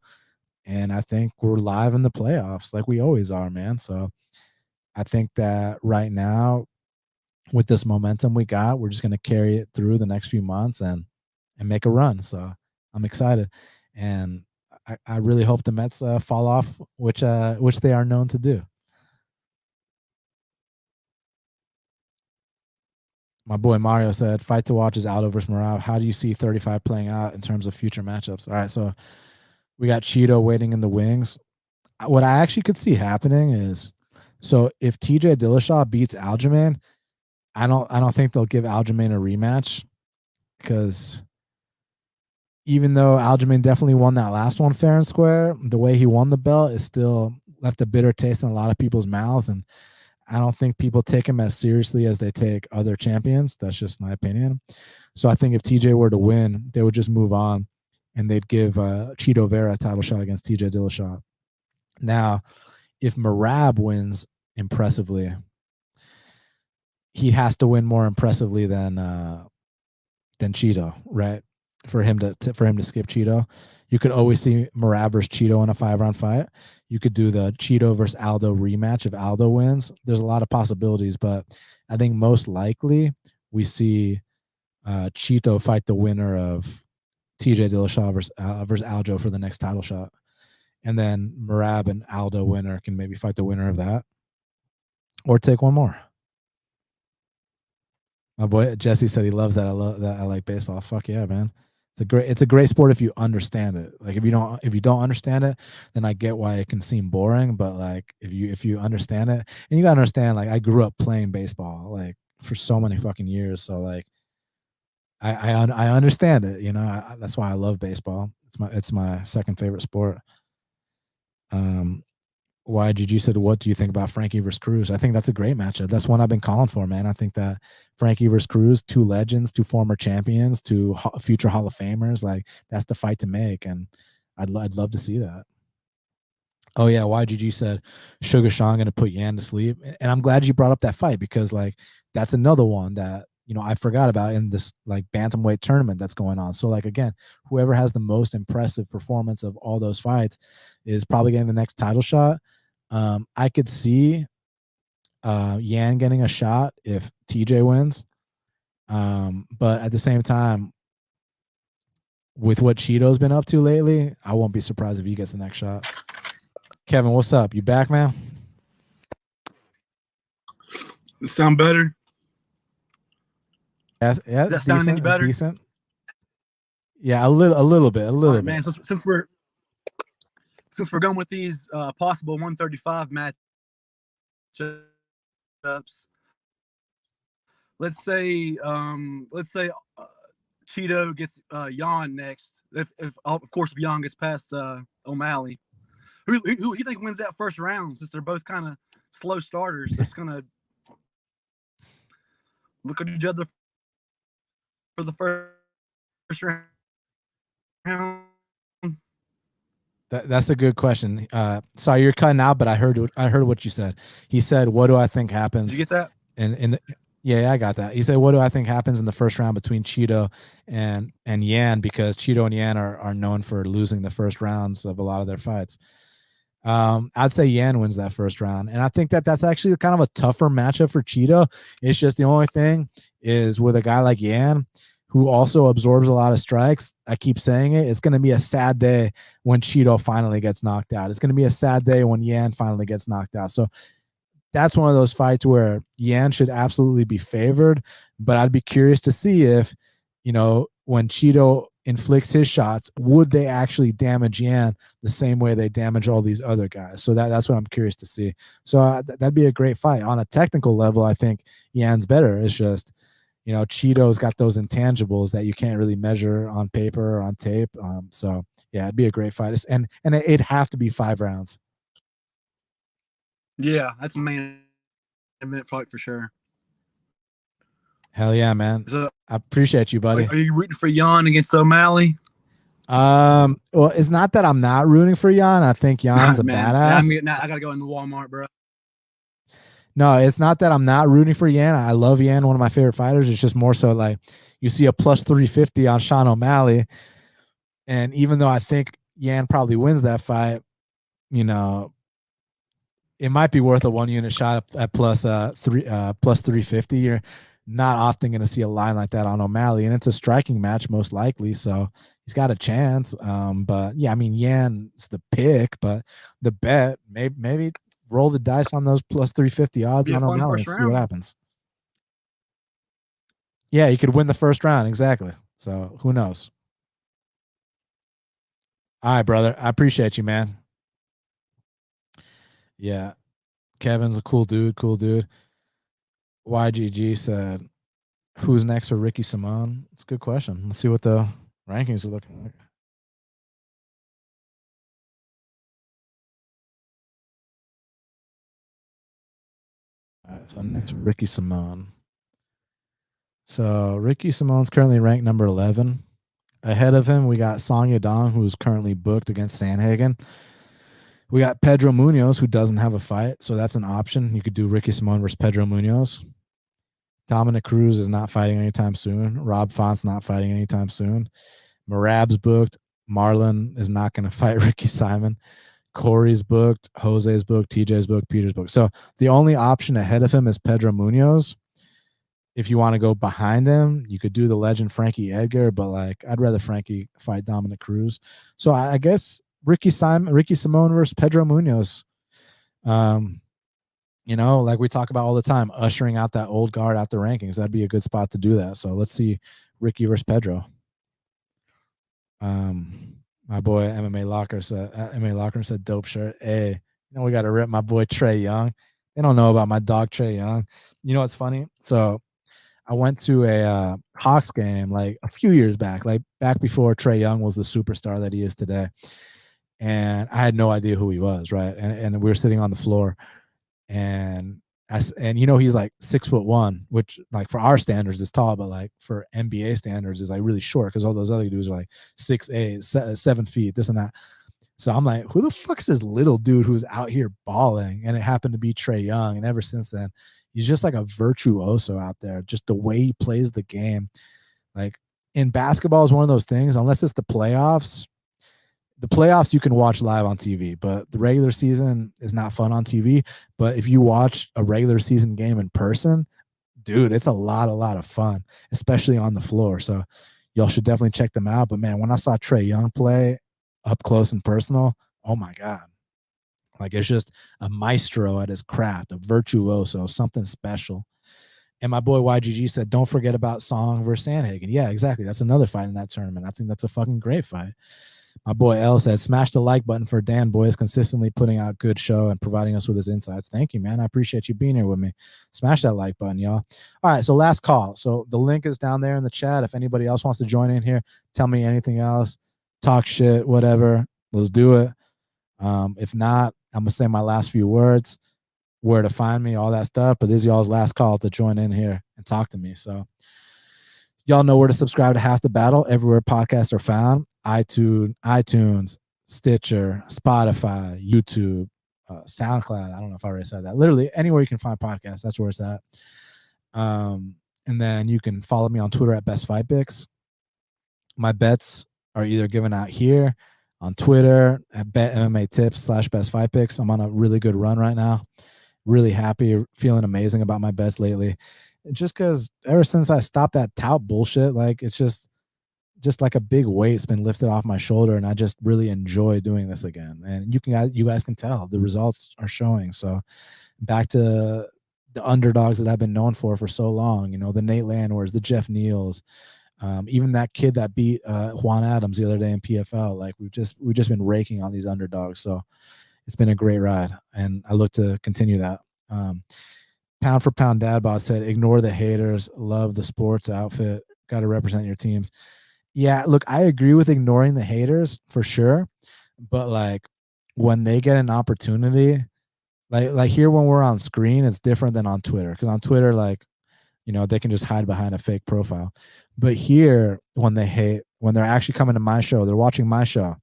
And I think we're live in the playoffs, like we always are, man. So I think that right now, with this momentum we got, we're just going to carry it through the next few months and make a run. So I'm excited, and I really hope the Mets fall off, which they are known to do. My boy Mario said, fight to watch is Aldo versus Morale. How do you see 35 playing out in terms of future matchups? All right, so we got Cheeto waiting in the wings. What I actually could see happening is, so if TJ Dillashaw beats Aljamain, I don't think they'll give Aljamain a rematch, because even though Aljamain definitely won that last one fair and square, the way he won the belt is still left a bitter taste in a lot of people's mouths. And I don't think people take him as seriously as they take other champions. That's just my opinion. So I think if TJ were to win, they would just move on and they'd give Cheeto Vera a title shot against TJ Dillashaw. Now, if Merab wins impressively, he has to win more impressively than Cheeto, right? For him to skip Cheeto. You could always see Merab versus Cheeto in a 5-round fight. You could do the Cheeto versus Aldo rematch if Aldo wins. There's a lot of possibilities, but I think most likely we see Cheeto fight the winner of TJ Dillashaw versus Aldo for the next title shot. And then Merab and Aldo winner can maybe fight the winner of that, or take one more. My boy Jesse said he loves that. I like baseball. Fuck yeah, man. It's a great sport if you understand it. Like, if you don't understand it, then I get why it can seem boring. But like, if you understand it, and you gotta understand, like, I grew up playing baseball like for so many fucking years. So like, I understand it. That's why I love baseball. It's my second favorite sport. YGG said, what do you think about Frankie versus Cruz? I think that's a great matchup. That's one I've been calling for, man. I think that Frankie versus Cruz, 2 legends, 2 former champions, 2 future Hall of Famers, like, that's the fight to make, and I'd love to see that. Oh yeah, YGG said Sugar Sean going to put Yan to sleep, and I'm glad you brought up that fight, because like, that's another one that I forgot about in this like bantamweight tournament that's going on. So like, again, whoever has the most impressive performance of all those fights is probably getting the next title shot. I could see Yan getting a shot if TJ wins. But at the same time, with what Cheeto's been up to lately, I won't be surprised if he gets the next shot. Kevin, what's up? You back, man? Sound better? Yeah, Does that sound any better? Decent. Yeah, a little bit. All right, man. Since we're going with these possible 135 matchups, let's say Cheeto gets Yan next. If of course if Yan gets past O'Malley, who you think wins that first round? Since they're both kind of slow starters, it's gonna look at each other for the first round. That's a good question. Sorry, you're cutting out, but I heard what you said. He said, "What do I think happens?" Did you get that? Yeah, I got that. He said, "What do I think happens in the first round between Cheeto and Yan?" Because Cheeto and Yan are known for losing the first rounds of a lot of their fights. I'd say Yan wins that first round, and I think that's actually kind of a tougher matchup for Cheeto. It's just the only thing is with a guy like Yan, who also absorbs a lot of strikes. I keep saying it. It's going to be a sad day when Cheeto finally gets knocked out. It's going to be a sad day when Yan finally gets knocked out. So that's one of those fights where Yan should absolutely be favored, but I'd be curious to see if, when Cheeto inflicts his shots, would they actually damage Yan the same way they damage all these other guys? So that's what I'm curious to see. So that'd be a great fight. On a technical level, I think Yan's better. It's just, Cheeto's got those intangibles that you can't really measure on paper or on tape. So yeah, it'd be a great fight. And it'd have to be 5 rounds. Yeah, that's a main event fight for sure. Hell yeah, man. So, I appreciate you, buddy. Are you rooting for Yan against O'Malley? Well, it's not that I'm not rooting for Yan. I think Yan's a badass. I gotta go in the Walmart, bro. No, it's not that I'm not rooting for Yan. I love Yan, one of my favorite fighters. It's just more so like you see a plus 350 on Sean O'Malley, and even though I think Yan probably wins that fight, it might be worth a 1 unit shot at plus 350. You're not often going to see a line like that on O'Malley, and it's a striking match most likely, so he's got a chance. But yeah, I mean, Yan's the pick, but the bet, maybe roll the dice on those plus 350 odds on O'Malley and see what happens. Yeah, he could win the first round, exactly. So who knows? All right, brother. I appreciate you, man. Yeah. Kevin's a cool dude. YGG said, who's next for Ricky Simon? It's a good question. Let's see what the rankings are looking like. All right, so next, Ricky Simon. So Ricky Simon's currently ranked number 11. Ahead of him, we got Song Yadong, who's currently booked against Sandhagen. We got Pedro Munoz, who doesn't have a fight, so that's an option. You could do Ricky Simon versus Pedro Munoz. Dominic Cruz is not fighting anytime soon. Rob Font's not fighting anytime soon. Marab's booked. Marlon is not going to fight Ricky Simon. Corey's booked. Jose's booked. TJ's booked. Peter's booked. So the only option ahead of him is Pedro Munoz. If you want to go behind him, you could do the legend Frankie Edgar, but I'd rather Frankie fight Dominic Cruz. So I guess Ricky Simon versus Pedro Munoz. Like we talk about all the time, ushering out that old guard out the rankings. That'd be a good spot to do that. So let's see Ricky versus Pedro. My boy MMA Locker said dope shirt. Hey, we got to rip my boy Trey Young. They don't know about my dog Trey Young. You know what's funny? So I went to a Hawks game like a few years back, back before Trey Young was the superstar that he is today. And I had no idea who he was, right? And we were sitting on the floor, and he's like 6'1", which for our standards is tall, but for NBA standards is really short because all those other dudes are 6'8", 7 feet, this and that. So I'm like, who the fuck is this little dude who's out here balling? And it happened to be Trey Young. And ever since then, he's just like a virtuoso out there. Just the way he plays the game. In basketball is one of those things, unless it's the playoffs, the playoffs you can watch live on TV, but the regular season is not fun on TV. But if you watch a regular season game in person, dude, it's a lot of fun, especially on the floor. So y'all should definitely check them out. But man, when I saw Trae Young play up close and personal, oh my God. Like, it's just a maestro at his craft, a virtuoso, something special. And my boy YGG said, don't forget about Song versus Sandhagen. Yeah, exactly. That's another fight in that tournament. I think that's a fucking great fight. My boy L said, smash the like button for Dan Boys, consistently putting out good show and providing us with his insights. Thank you, man. I appreciate you being here with me. Smash that like button, y'all. All right, so last call. So the link is down there in the chat. If anybody else wants to join in here, tell me anything else, talk shit, whatever. Let's do it. If not, I'm going to say my last few words, where to find me, all that stuff. But this is y'all's last call to join in here and talk to me. So y'all know where to subscribe to Half the Battle, everywhere podcasts are found. iTunes, Stitcher, Spotify, YouTube, SoundCloud. I don't know if I already said that. Literally anywhere you can find podcasts, that's where it's at. And then you can follow me on Twitter at Best Fight Picks. My bets are either given out here on Twitter at Bet MMA Tips /Best Fight Picks. I'm on a really good run right now. Really happy, feeling amazing about my bets lately. Just because ever since I stopped that tout bullshit, like, it's just like a big weight's been lifted off my shoulder, and I just really enjoy doing this again. And you guys can tell the results are showing. So back to the underdogs that I've been known for so long, you know, the Nate Landwehr's, the Jeff Neals, even that kid that beat Juan Adams the other day in PFL. Like, we've just been raking on these underdogs. So it's been a great ride, and I look to continue that. Pound for pound dad bod said, ignore the haters, love the sports outfit, got to represent your teams. Yeah, look, I agree with ignoring the haters for sure, but like, when they get an opportunity, like here when we're on screen, it's different than on Twitter, because on Twitter, like, you know, they can just hide behind a fake profile. But here, when they hate, when they're actually coming to my show, they're watching my show,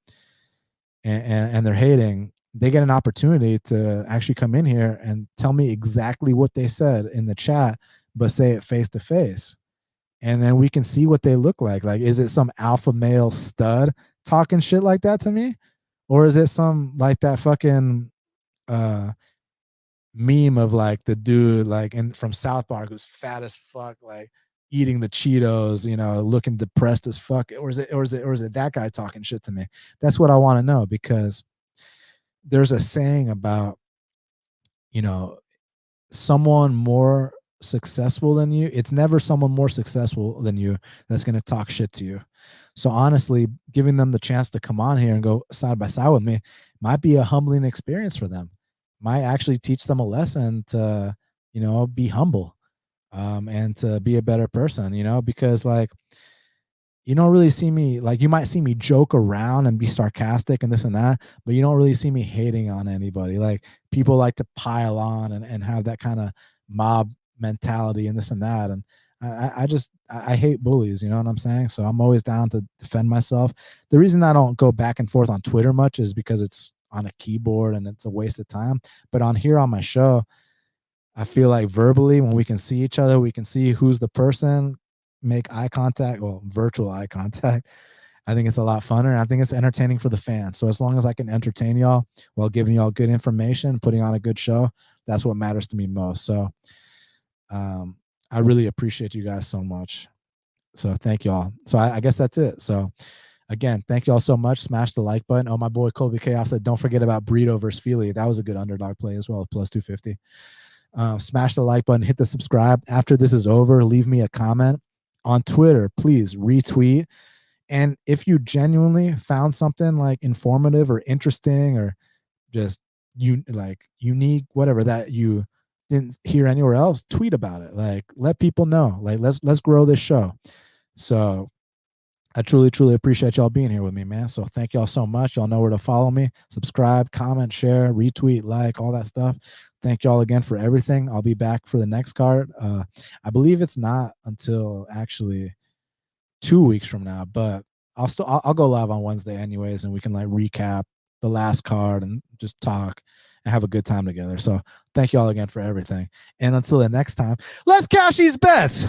and they're hating, they get an opportunity to actually come in here and tell me exactly what they said in the chat, but say it face to face. And then we can see what they look like. Like, is it some alpha male stud talking shit like that to me? Or is it some, like, that fucking meme of like the dude like from South Park who's fat as fuck, like eating the Cheetos, you know, looking depressed as fuck? Or is it that guy talking shit to me? That's what I want to know, because there's a saying about, you know, someone more successful than you, it's never someone more successful than you that's going to talk shit to you. So honestly, giving them the chance to come on here and go side by side with me might be a humbling experience for them, might actually teach them a lesson to, you know, be humble, and to be a better person, you know, because like, you don't really see me, like, you might see me joke around and be sarcastic and this and that, but you don't really see me hating on anybody. Like, people like to pile on and have that kind of mob mentality and this and that. And I hate bullies, you know what I'm saying? So I'm always down to defend myself. The reason I don't go back and forth on Twitter much is because it's on a keyboard and it's a waste of time. But on here on my show, I feel like verbally, when we can see each other, we can see who's the person, make eye contact, well, virtual eye contact. I think it's a lot funner, and I think it's entertaining for the fans. So as long as I can entertain y'all while giving y'all good information, putting on a good show, that's what matters to me most. So I really appreciate you guys so much. So thank y'all. So I guess that's it. So again, thank y'all so much. Smash the like button. Oh, my boy Colby Chaos said, don't forget about Brito versus Fili. That was a good underdog play as well, plus 250. Smash the like button, hit the subscribe. After this is over, leave me a comment on Twitter. Please retweet. And if you genuinely found something like informative or interesting or just unique, whatever, that you didn't hear anywhere else, tweet about it. Like, let people know. Like, let's grow this show. So I truly appreciate y'all being here with me, man. So thank y'all so much. Y'all know where to follow me. Subscribe, comment, share, retweet, like, all that stuff. Thank y'all again for everything. I'll be back for the next card. I believe it's not until actually 2 weeks from now, but I'll go live on Wednesday anyways, and we can like recap the last card and just talk and have a good time together. So thank y'all again for everything. And until the next time, let's cash these bets.